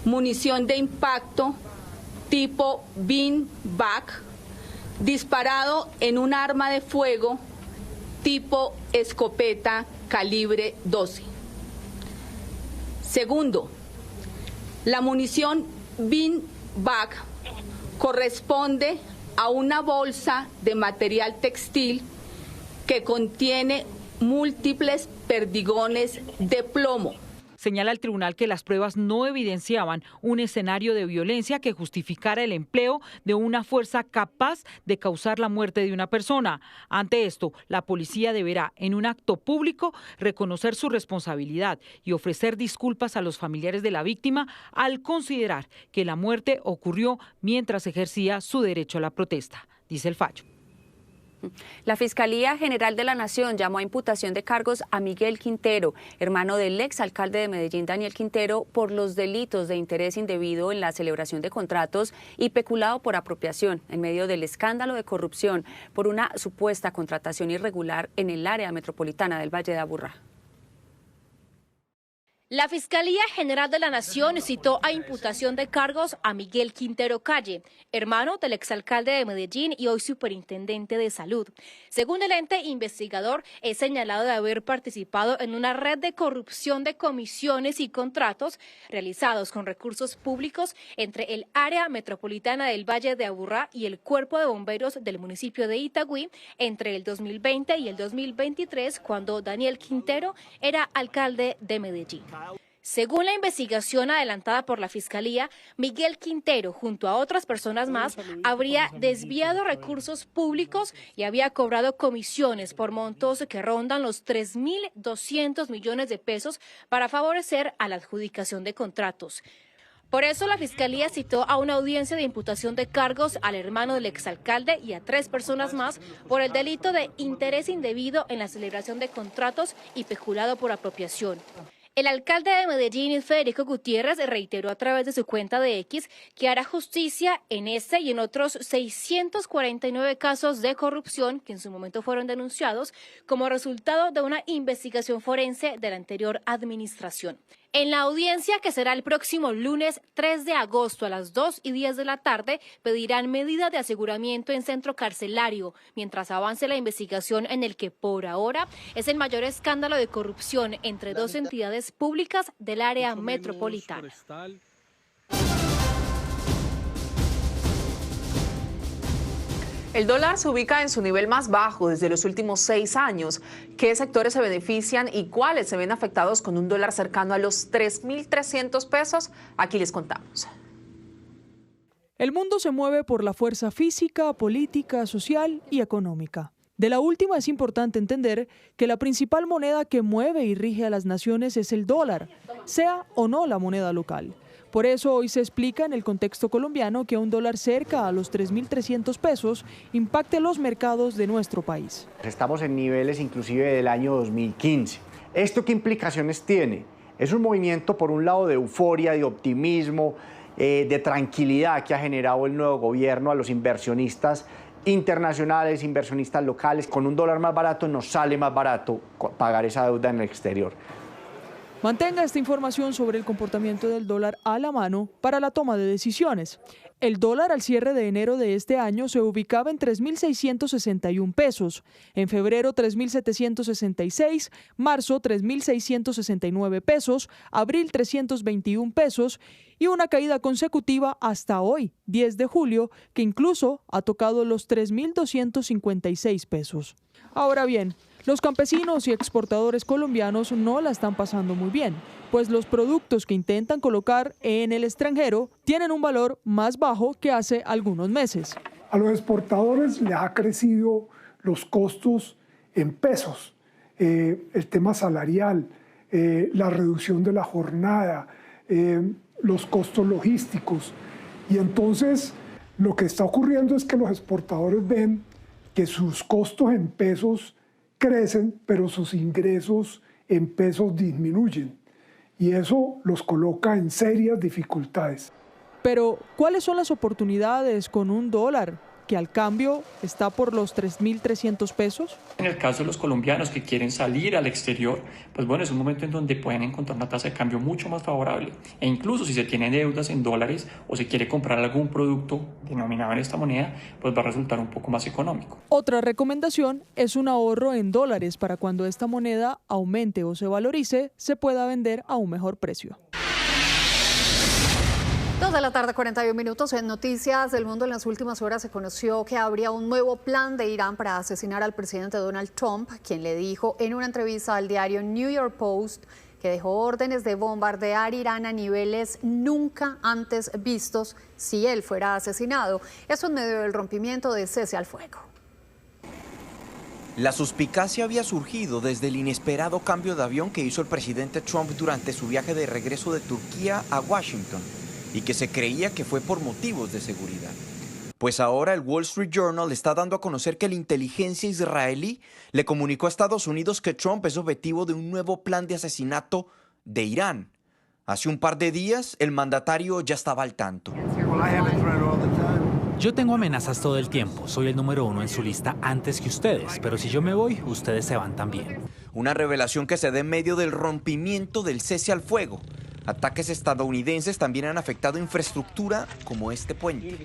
Munición de impacto tipo beanbag, disparado en un arma de fuego tipo escopeta calibre 12. Segundo, la munición beanbag corresponde a una bolsa de material textil que contiene múltiples perdigones de plomo. Señala el tribunal que las pruebas no evidenciaban un escenario de violencia que justificara el empleo de una fuerza capaz de causar la muerte de una persona. Ante esto, la policía deberá, en un acto público, reconocer su responsabilidad y ofrecer disculpas a los familiares de la víctima al considerar que la muerte ocurrió mientras ejercía su derecho a la protesta, dice el fallo. La Fiscalía General de la Nación llamó a imputación de cargos a Miguel Quintero, hermano del exalcalde de Medellín, Daniel Quintero, por los delitos de interés indebido en la celebración de contratos y peculado por apropiación en medio del escándalo de corrupción por una supuesta contratación irregular en el área metropolitana del Valle de Aburrá. La Fiscalía General de la Nación citó a imputación de cargos a Miguel Quintero Calle, hermano del exalcalde de Medellín y hoy superintendente de salud. Según el ente investigador, es señalado de haber participado en una red de corrupción de comisiones y contratos realizados con recursos públicos entre el área metropolitana del Valle de Aburrá y el Cuerpo de Bomberos del municipio de Itagüí entre el 2020 y el 2023, cuando Daniel Quintero era alcalde de Medellín. Según la investigación adelantada por la Fiscalía, Miguel Quintero, junto a otras personas más, habría desviado recursos públicos y había cobrado comisiones por montos que rondan los 3.200 millones de pesos para favorecer a la adjudicación de contratos. Por eso la Fiscalía citó a una audiencia de imputación de cargos al hermano del exalcalde y a 3 personas más por el delito de interés indebido en la celebración de contratos y peculado por apropiación. El alcalde de Medellín, Federico Gutiérrez, reiteró a través de su cuenta de X que hará justicia en este y en otros 649 casos de corrupción que en su momento fueron denunciados como resultado de una investigación forense de la anterior administración. En la audiencia, que será el próximo lunes 3 de agosto a las 2:10 de la tarde, pedirán medidas de aseguramiento en centro carcelario, mientras avance la investigación en el que, por ahora, es el mayor escándalo de corrupción entre 2 entidades públicas del área metropolitana. El dólar se ubica en su nivel más bajo desde los últimos 6 años. ¿Qué sectores se benefician y cuáles se ven afectados con un dólar cercano a los 3.300 pesos? Aquí les contamos. El mundo se mueve por la fuerza física, política, social y económica. De la última es importante entender que la principal moneda que mueve y rige a las naciones es el dólar, sea o no la moneda local. Por eso hoy se explica en el contexto colombiano que un dólar cerca a los 3.300 pesos impacte los mercados de nuestro país. Estamos en niveles inclusive del año 2015. ¿Esto qué implicaciones tiene? Es un movimiento por un lado de euforia, de optimismo, de tranquilidad que ha generado el nuevo gobierno a los inversionistas internacionales, inversionistas locales. Con un dólar más barato nos sale más barato pagar esa deuda en el exterior. Mantenga esta información sobre el comportamiento del dólar a la mano para la toma de decisiones. El dólar al cierre de enero de este año se ubicaba en 3.661 pesos, en febrero 3.766, marzo 3.669 pesos, abril 321 pesos y una caída consecutiva hasta hoy, 10 de julio, que incluso ha tocado los 3.256 pesos. Ahora bien, los campesinos y exportadores colombianos no la están pasando muy bien, pues los productos que intentan colocar en el extranjero tienen un valor más bajo que hace algunos meses. A los exportadores les ha crecido los costos en pesos, el tema salarial, la reducción de la jornada, los costos logísticos. Y entonces lo que está ocurriendo es que los exportadores ven que sus costos en pesos crecen, pero sus ingresos en pesos disminuyen. Y eso los coloca en serias dificultades. Pero, ¿cuáles son las oportunidades con un dólar que al cambio está por los 3.300 pesos? En el caso de los colombianos que quieren salir al exterior, pues bueno, es un momento en donde pueden encontrar una tasa de cambio mucho más favorable. E incluso si se tienen deudas en dólares o se quiere comprar algún producto denominado en esta moneda, pues va a resultar un poco más económico. Otra recomendación es un ahorro en dólares para cuando esta moneda aumente o se valorice, se pueda vender a un mejor precio. 2 de la tarde, 41 minutos. En Noticias del Mundo, en las últimas horas se conoció que habría un nuevo plan de Irán para asesinar al presidente Donald Trump, quien le dijo en una entrevista al diario New York Post que dejó órdenes de bombardear Irán a niveles nunca antes vistos si él fuera asesinado. Esto en medio del rompimiento de cese al fuego. La suspicacia había surgido desde el inesperado cambio de avión que hizo el presidente Trump durante su viaje de regreso de Turquía a Washington, y que se creía que fue por motivos de seguridad. Pues ahora el Wall Street Journal está dando a conocer que la inteligencia israelí le comunicó a Estados Unidos que Trump es objetivo de un nuevo plan de asesinato de Irán. Hace un par de días, el mandatario ya estaba al tanto. Yo tengo amenazas todo el tiempo. Soy el número 1 en su lista antes que ustedes, pero si yo me voy, ustedes se van también. Una revelación que se da en medio del rompimiento del cese al fuego. Ataques estadounidenses también han afectado infraestructura como este puente.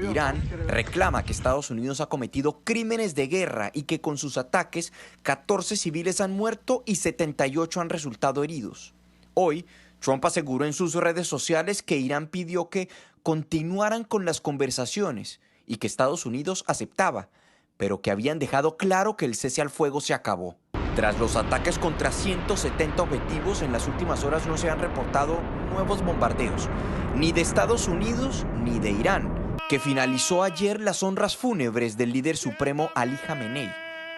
Irán reclama que Estados Unidos ha cometido crímenes de guerra y que con sus ataques 14 civiles han muerto y 78 han resultado heridos. Hoy, Trump aseguró en sus redes sociales que Irán pidió que continuaran con las conversaciones y que Estados Unidos aceptaba, pero que habían dejado claro que el cese al fuego se acabó. Tras los ataques contra 170 objetivos, en las últimas horas no se han reportado nuevos bombardeos, ni de Estados Unidos ni de Irán, que finalizó ayer las honras fúnebres del líder supremo Ali Khamenei,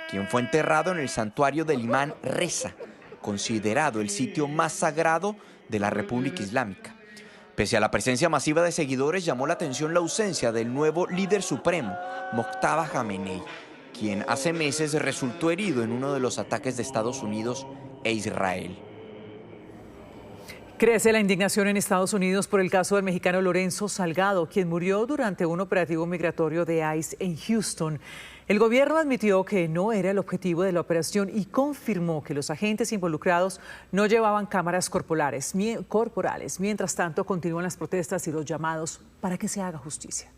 quien fue enterrado en el santuario del imán Reza, considerado el sitio más sagrado de la República Islámica. Pese a la presencia masiva de seguidores, llamó la atención la ausencia del nuevo líder supremo, Mojtaba Khamenei, quien hace meses resultó herido en uno de los ataques de Estados Unidos e Israel. Crece la indignación en Estados Unidos por el caso del mexicano Lorenzo Salgado, quien murió durante un operativo migratorio de ICE en Houston. El gobierno admitió que no era el objetivo de la operación y confirmó que los agentes involucrados no llevaban cámaras corporales. Mientras tanto, continúan las protestas y los llamados para que se haga justicia.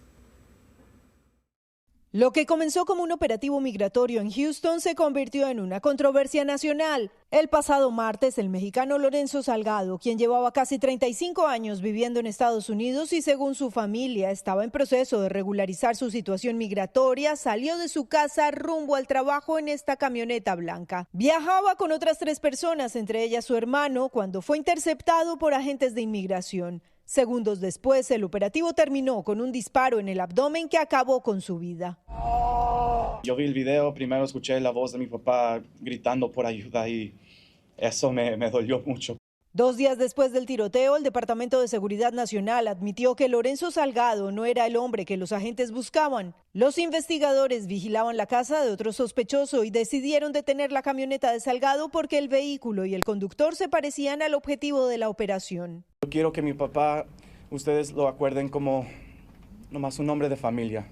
Lo que comenzó como un operativo migratorio en Houston se convirtió en una controversia nacional. El pasado martes, el mexicano Lorenzo Salgado, quien llevaba casi 35 años viviendo en Estados Unidos y según su familia estaba en proceso de regularizar su situación migratoria, salió de su casa rumbo al trabajo en esta camioneta blanca. Viajaba con otras 3 personas, entre ellas su hermano, cuando fue interceptado por agentes de inmigración. Segundos después, el operativo terminó con un disparo en el abdomen que acabó con su vida. Yo vi el video, primero escuché la voz de mi papá gritando por ayuda y eso me dolió mucho. 2 días después del tiroteo, el Departamento de Seguridad Nacional admitió que Lorenzo Salgado no era el hombre que los agentes buscaban. Los investigadores vigilaban la casa de otro sospechoso y decidieron detener la camioneta de Salgado porque el vehículo y el conductor se parecían al objetivo de la operación. Yo quiero que mi papá, ustedes lo acuerden como nomás un hombre de familia,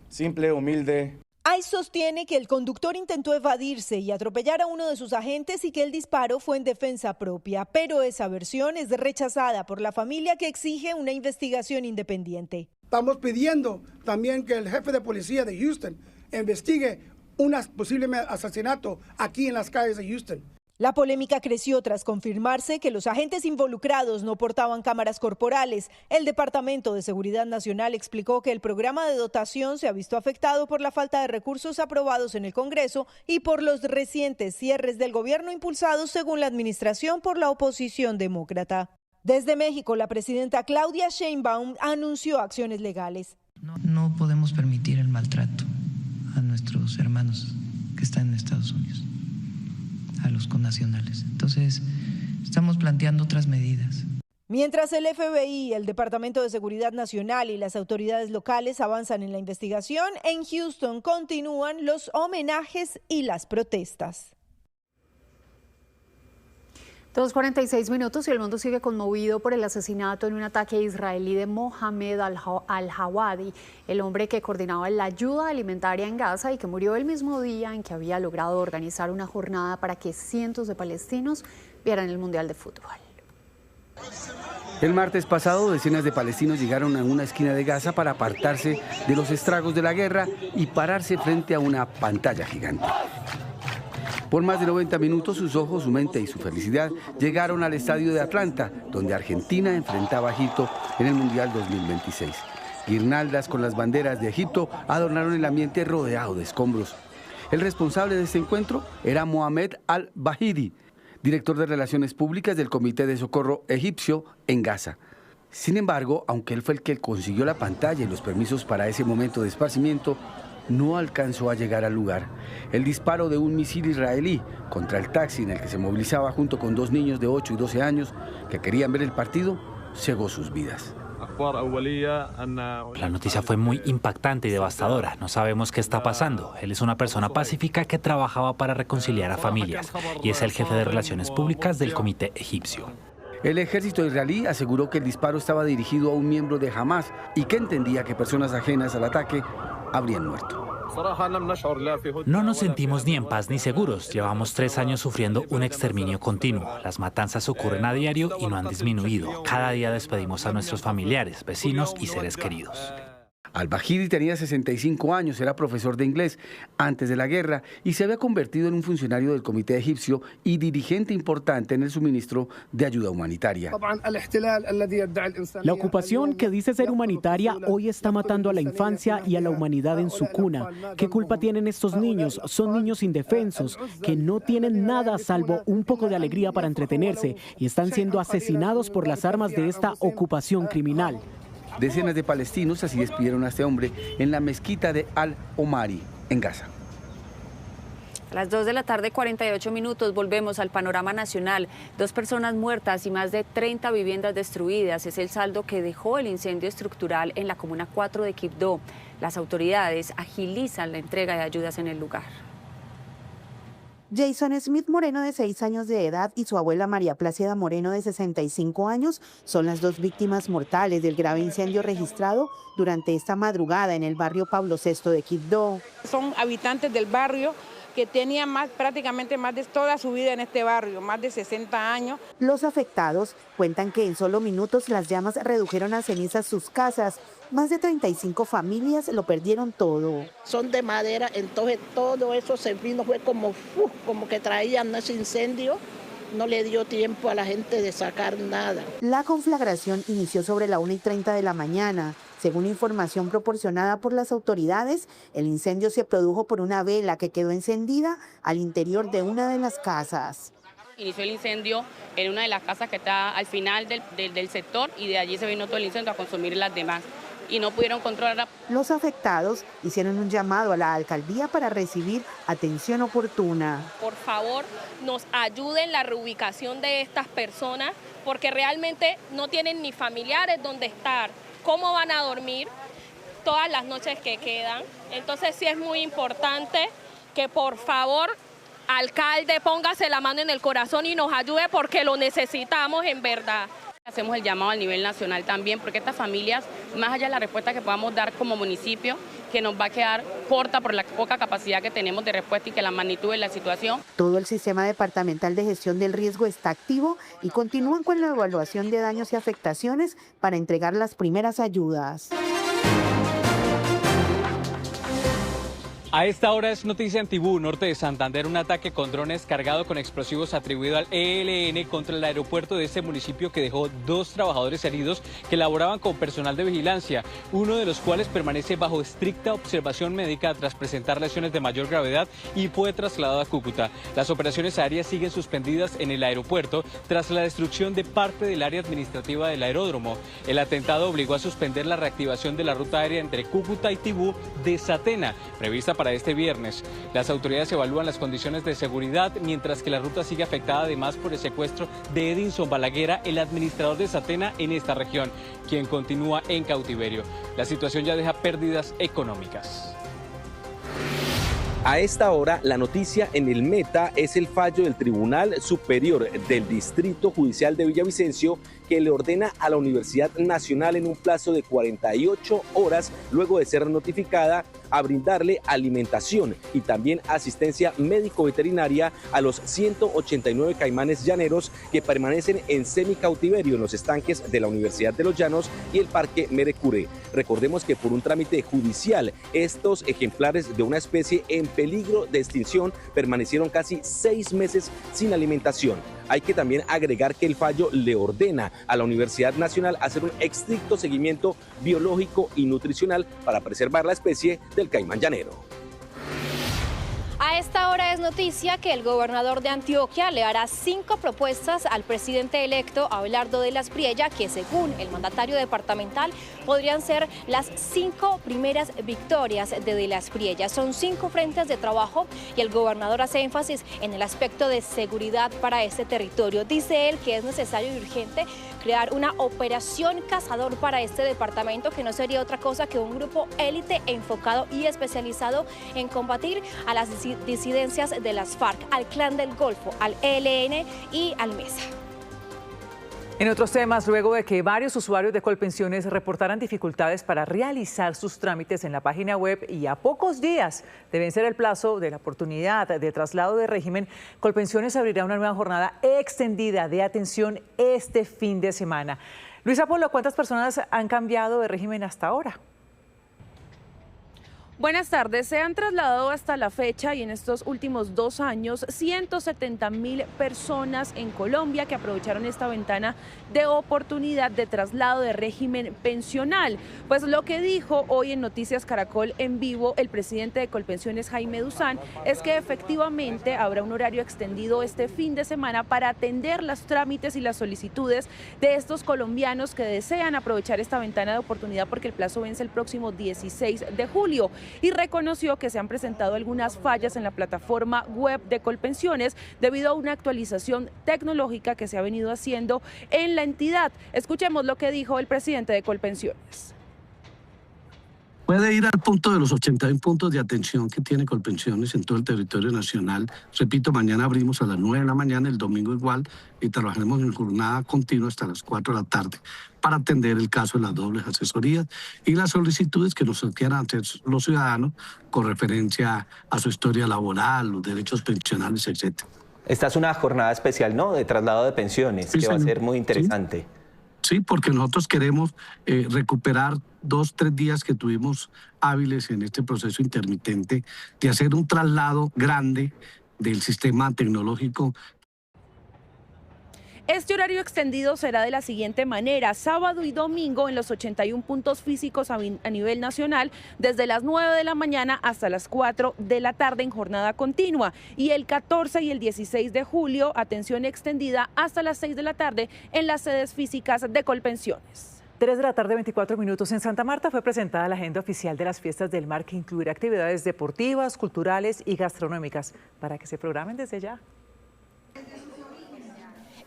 simple, humilde. ICE sostiene que el conductor intentó evadirse y atropellar a uno de sus agentes y que el disparo fue en defensa propia, pero esa versión es rechazada por la familia que exige una investigación independiente. Estamos pidiendo también que el jefe de policía de Houston investigue un posible asesinato aquí en las calles de Houston. La polémica creció tras confirmarse que los agentes involucrados no portaban cámaras corporales. El Departamento de Seguridad Nacional explicó que el programa de dotación se ha visto afectado por la falta de recursos aprobados en el Congreso y por los recientes cierres del gobierno impulsados, según la administración, por la oposición demócrata. Desde México, la presidenta Claudia Sheinbaum anunció acciones legales. No podemos permitir el maltrato a nuestros hermanos que están en Estados Unidos, a los connacionales. Entonces, estamos planteando otras medidas. Mientras el FBI, el Departamento de Seguridad Nacional y las autoridades locales avanzan en la investigación, en Houston continúan los homenajes y las protestas. 2:46 y el mundo sigue conmovido por el asesinato en un ataque israelí de Mohamed al-Hawadi, el hombre que coordinaba la ayuda alimentaria en Gaza y que murió el mismo día en que había logrado organizar una jornada para que cientos de palestinos vieran el Mundial de Fútbol. El martes pasado, decenas de palestinos llegaron a una esquina de Gaza para apartarse de los estragos de la guerra y pararse frente a una pantalla gigante. Por más de 90 minutos, sus ojos, su mente y su felicidad llegaron al estadio de Atlanta, donde Argentina enfrentaba a Egipto en el Mundial 2026. Guirnaldas con las banderas de Egipto adornaron el ambiente rodeado de escombros. El responsable de este encuentro era Mohamed al-Bahidi, director de Relaciones Públicas del Comité de Socorro Egipcio en Gaza. Sin embargo, aunque él fue el que consiguió la pantalla y los permisos para ese momento de esparcimiento, no alcanzó a llegar al lugar. El disparo de un misil israelí contra el taxi en el que se movilizaba junto con 2 niños de 8 y 12 años que querían ver el partido, cegó sus vidas. La noticia fue muy impactante y devastadora. No sabemos qué está pasando. Él es una persona pacífica que trabajaba para reconciliar a familias y es el jefe de Relaciones Públicas del Comité Egipcio. El ejército israelí aseguró que el disparo estaba dirigido a un miembro de Hamas y que entendía que personas ajenas al ataque habrían muerto. No nos sentimos ni en paz ni seguros. Llevamos 3 años sufriendo un exterminio continuo. Las matanzas ocurren a diario y no han disminuido. Cada día despedimos a nuestros familiares, vecinos y seres queridos. Al-Bahidi tenía 65 años, era profesor de inglés antes de la guerra y se había convertido en un funcionario del Comité Egipcio y dirigente importante en el suministro de ayuda humanitaria. La ocupación que dice ser humanitaria hoy está matando a la infancia y a la humanidad en su cuna. ¿Qué culpa tienen estos niños? Son niños indefensos que no tienen nada salvo un poco de alegría para entretenerse y están siendo asesinados por las armas de esta ocupación criminal. Decenas de palestinos así despidieron a este hombre en la mezquita de Al-Omari, en Gaza. A las 2:48 p.m. volvemos al panorama nacional. 2 personas muertas y más de 30 viviendas destruidas es el saldo que dejó el incendio estructural en la Comuna 4 de Quibdó. Las autoridades agilizan la entrega de ayudas en el lugar. Jason Smith Moreno, de 6 años de edad, y su abuela María Plácida Moreno, de 65 años, son las 2 víctimas mortales del grave incendio registrado durante esta madrugada en el barrio Pablo VI de Quibdó. Son habitantes del barrio que tenían prácticamente más de toda su vida en este barrio, más de 60 años. Los afectados cuentan que en solo minutos las llamas redujeron a cenizas sus casas Más de 35 familias lo perdieron todo. Son de madera, entonces todo eso se vino, fue como que traían ese incendio. No le dio tiempo a la gente de sacar nada. La conflagración inició sobre la 1:30 de la mañana. Según información proporcionada por las autoridades, el incendio se produjo por una vela que quedó encendida al interior de una de las casas. Inició el incendio en una de las casas que está al final del sector y de allí se vino todo el incendio a consumir las demás. Y no pudieron controlar. Los afectados hicieron un llamado a la alcaldía para recibir atención oportuna. Por favor, nos ayuden en la reubicación de estas personas porque realmente no tienen ni familiares donde estar, cómo van a dormir todas las noches que quedan. Entonces sí es muy importante que por favor, alcalde, póngase la mano en el corazón y nos ayude porque lo necesitamos en verdad. Hacemos el llamado a nivel nacional también, porque estas familias, más allá de la respuesta que podamos dar como municipio, que nos va a quedar corta por la poca capacidad que tenemos de respuesta y que la magnitud de la situación. Todo el sistema departamental de gestión del riesgo está activo y continúan con la evaluación de daños y afectaciones para entregar las primeras ayudas. A esta hora es noticia en Tibú, norte de Santander, un ataque con drones cargado con explosivos atribuido al ELN contra el aeropuerto de este municipio que dejó 2 trabajadores heridos que laboraban con personal de vigilancia, uno de los cuales permanece bajo estricta observación médica tras presentar lesiones de mayor gravedad y fue trasladado a Cúcuta. Las operaciones aéreas siguen suspendidas en el aeropuerto tras la destrucción de parte del área administrativa del aeródromo. El atentado obligó a suspender la reactivación de la ruta aérea entre Cúcuta y Tibú de Satena, prevista para este viernes. Las autoridades evalúan las condiciones de seguridad mientras que la ruta sigue afectada además por el secuestro de Edinson Balaguera, el administrador de Satena en esta región, quien continúa en cautiverio. La situación ya deja pérdidas económicas. A esta hora, la noticia en el Meta es el fallo del Tribunal Superior del Distrito Judicial de Villavicencio que le ordena a la Universidad Nacional en un plazo de 48 horas luego de ser notificada a brindarle alimentación y también asistencia médico-veterinaria a los 189 caimanes llaneros que permanecen en semicautiverio en los estanques de la Universidad de los Llanos y el Parque Merecure. Recordemos que por un trámite judicial, estos ejemplares de una especie en peligro de extinción permanecieron casi 6 meses sin alimentación. Hay que también agregar que el fallo le ordena a la Universidad Nacional hacer un estricto seguimiento biológico y nutricional para preservar la especie del caimán llanero. A esta hora es noticia que el gobernador de Antioquia le hará 5 propuestas al presidente electo Abelardo de las Priella, que según el mandatario departamental podrían ser las 5 primeras victorias de las Priella. Son 5 frentes de trabajo y el gobernador hace énfasis en el aspecto de seguridad para este territorio. Dice él que es necesario y urgente crear una operación cazador para este departamento, que no sería otra cosa que un grupo élite enfocado y especializado en combatir a las disidencias de las FARC, al Clan del Golfo, al ELN y al MESA. En otros temas, luego de que varios usuarios de Colpensiones reportaran dificultades para realizar sus trámites en la página web y a pocos días de vencer el plazo de la oportunidad de traslado de régimen, Colpensiones abrirá una nueva jornada extendida de atención este fin de semana. Luis Apolo, ¿cuántas personas han cambiado de régimen hasta ahora? Buenas tardes. Se han trasladado hasta la fecha y en estos últimos 2 años 170.000 personas en Colombia que aprovecharon esta ventana de oportunidad de traslado de régimen pensional. Pues lo que dijo hoy en Noticias Caracol en vivo el presidente de Colpensiones, Jaime Duzán, es que efectivamente habrá un horario extendido este fin de semana para atender los trámites y las solicitudes de estos colombianos que desean aprovechar esta ventana de oportunidad porque el plazo vence el próximo 16 de julio. Y reconoció que se han presentado algunas fallas en la plataforma web de Colpensiones debido a una actualización tecnológica que se ha venido haciendo en la entidad. Escuchemos lo que dijo el presidente de Colpensiones. Puede ir al punto de los 81 puntos de atención que tiene Colpensiones en todo el territorio nacional. Repito, mañana abrimos a las 9 de la mañana, el domingo igual, y trabajaremos en jornada continua hasta las 4 de la tarde para atender el caso de las dobles asesorías y las solicitudes que nos quieran hacer los ciudadanos con referencia a su historia laboral, los derechos pensionales, etc. Esta es una jornada especial, ¿no?, de traslado de pensiones, sí, que va a ser muy interesante. Sí, porque nosotros queremos recuperar 2-3 días que tuvimos hábiles en este proceso intermitente de hacer un traslado grande del sistema tecnológico. Este horario extendido será de la siguiente manera: sábado y domingo en los 81 puntos físicos a nivel nacional, desde las 9 de la mañana hasta las 4 de la tarde en jornada continua. Y el 14 y el 16 de julio, atención extendida hasta las 6 de la tarde en las sedes físicas de Colpensiones. 3 de la tarde, 24 minutos. En Santa Marta fue presentada la agenda oficial de las Fiestas del Mar, que incluirá actividades deportivas, culturales y gastronómicas, para que se programen desde ya.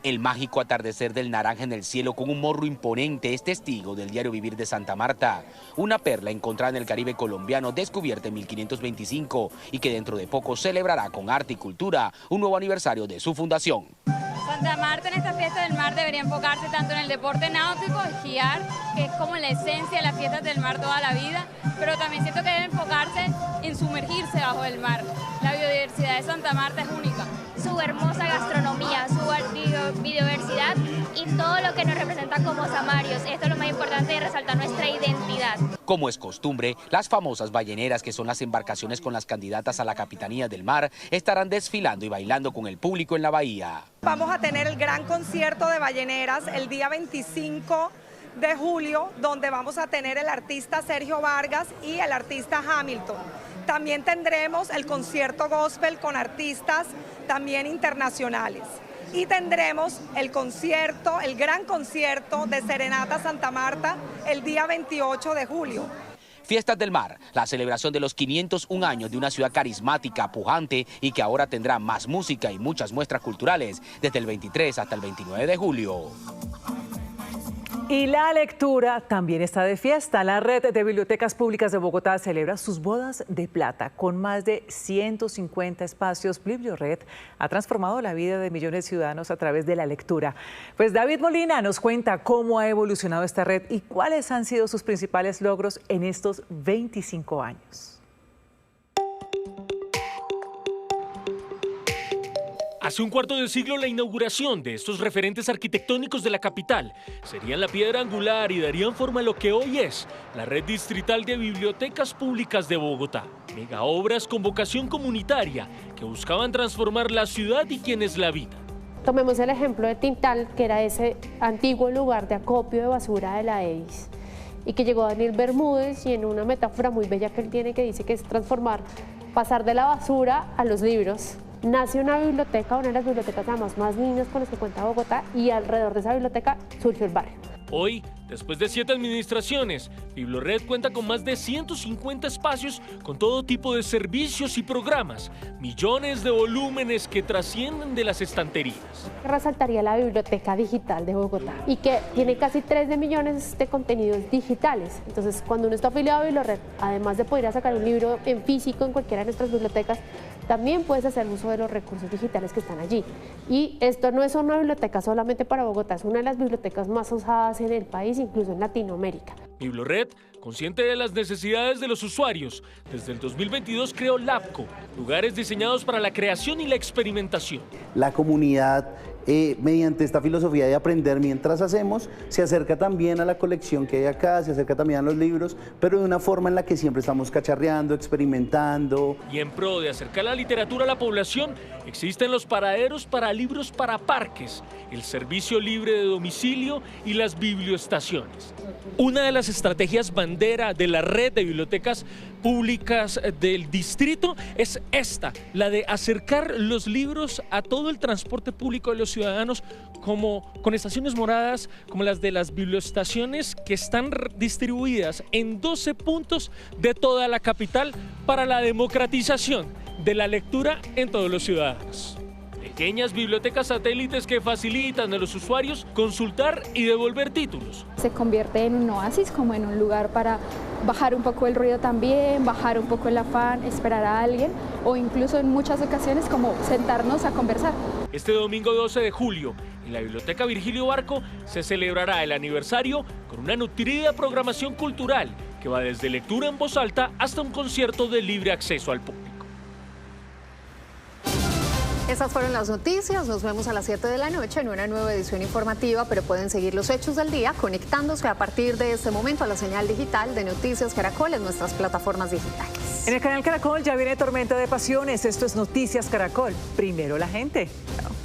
El mágico atardecer del naranja en el cielo con un morro imponente es testigo del diario vivir de Santa Marta, una perla encontrada en el Caribe colombiano, descubierta en 1525 y que dentro de poco celebrará con arte y cultura un nuevo aniversario de su fundación. Santa Marta en esta fiesta del mar debería enfocarse tanto en el deporte náutico, esquiar, que es como la esencia de las fiestas del mar toda la vida, pero también siento que debe enfocarse en sumergirse bajo el mar. La biodiversidad de Santa Marta es única. Su hermosa gastronomía, su biodiversidad y todo lo que nos representa como samarios. Esto es lo más importante de resaltar nuestra identidad. Como es costumbre, las famosas balleneras, que son las embarcaciones con las candidatas a la Capitanía del Mar, estarán desfilando y bailando con el público en la bahía. Vamos a tener el gran concierto de balleneras el día 25 de julio, donde vamos a tener el artista Sergio Vargas y el artista Hamilton. También tendremos el concierto gospel con artistas también internacionales. Y tendremos el concierto, el gran concierto de Serenata Santa Marta el día 28 de julio. Fiestas del Mar, la celebración de los 501 años de una ciudad carismática, pujante y que ahora tendrá más música y muchas muestras culturales desde el 23 hasta el 29 de julio. Y la lectura también está de fiesta. La Red de Bibliotecas Públicas de Bogotá celebra sus bodas de plata. Con más de 150 espacios, Bibliored ha transformado la vida de millones de ciudadanos a través de la lectura. Pues David Molina nos cuenta cómo ha evolucionado esta red y cuáles han sido sus principales logros en estos 25 años. Hace un cuarto de siglo, la inauguración de estos referentes arquitectónicos de la capital serían la piedra angular y darían forma a lo que hoy es la Red Distrital de Bibliotecas Públicas de Bogotá. Mega obras con vocación comunitaria que buscaban transformar la ciudad y quienes la habitan. Tomemos el ejemplo de Tintal, que era ese antiguo lugar de acopio de basura de la EIS, y que llegó Daniel Bermúdez y en una metáfora muy bella que él tiene, que dice que es transformar, pasar de la basura a los libros. Nace una biblioteca, una de las bibliotecas además más lindas con las que cuenta Bogotá, y alrededor de esa biblioteca surgió el barrio. Hoy, después de 7 administraciones, Bibliored cuenta con más de 150 espacios con todo tipo de servicios y programas, millones de volúmenes que trascienden de las estanterías. Resaltaría la Biblioteca Digital de Bogotá, y que tiene casi 3 millones de contenidos digitales. Entonces, cuando uno está afiliado a Bibliored, además de poder sacar un libro en físico en cualquiera de nuestras bibliotecas, también puedes hacer uso de los recursos digitales que están allí. Y esto no es una biblioteca solamente para Bogotá, es una de las bibliotecas más usadas en el país, incluso en Latinoamérica. Bibliored, consciente de las necesidades de los usuarios, desde el 2022 creó Labco, lugares diseñados para la creación y la experimentación. La comunidad, mediante esta filosofía de aprender mientras hacemos, se acerca también a la colección que hay acá, se acerca también a los libros, pero de una forma en la que siempre estamos cacharreando, experimentando. Y en pro de acercar la literatura a la población, existen los paraderos para libros para parques, el servicio libre de domicilio y las biblioestaciones. Una de las estrategias bandera de la Red de Bibliotecas Públicas del Distrito es esta, la de acercar los libros a todo el transporte público de los ciudadanos, como con estaciones moradas como las de las biblioestaciones, que están distribuidas en 12 puntos de toda la capital para la democratización de la lectura en todos los ciudadanos. Pequeñas bibliotecas satélites que facilitan a los usuarios consultar y devolver títulos. Se convierte en un oasis, como en un lugar para bajar un poco el ruido también, bajar un poco el afán, esperar a alguien, o incluso en muchas ocasiones como sentarnos a conversar. Este domingo 12 de julio, en la Biblioteca Virgilio Barco, se celebrará el aniversario con una nutrida programación cultural que va desde lectura en voz alta hasta un concierto de libre acceso al público. Estas fueron las noticias. Nos vemos a las 7 de la noche en una nueva edición informativa, pero pueden seguir los hechos del día conectándose a partir de este momento a la señal digital de Noticias Caracol en nuestras plataformas digitales. En el canal Caracol ya viene Tormenta de Pasiones. Esto es Noticias Caracol. Primero la gente. Chao.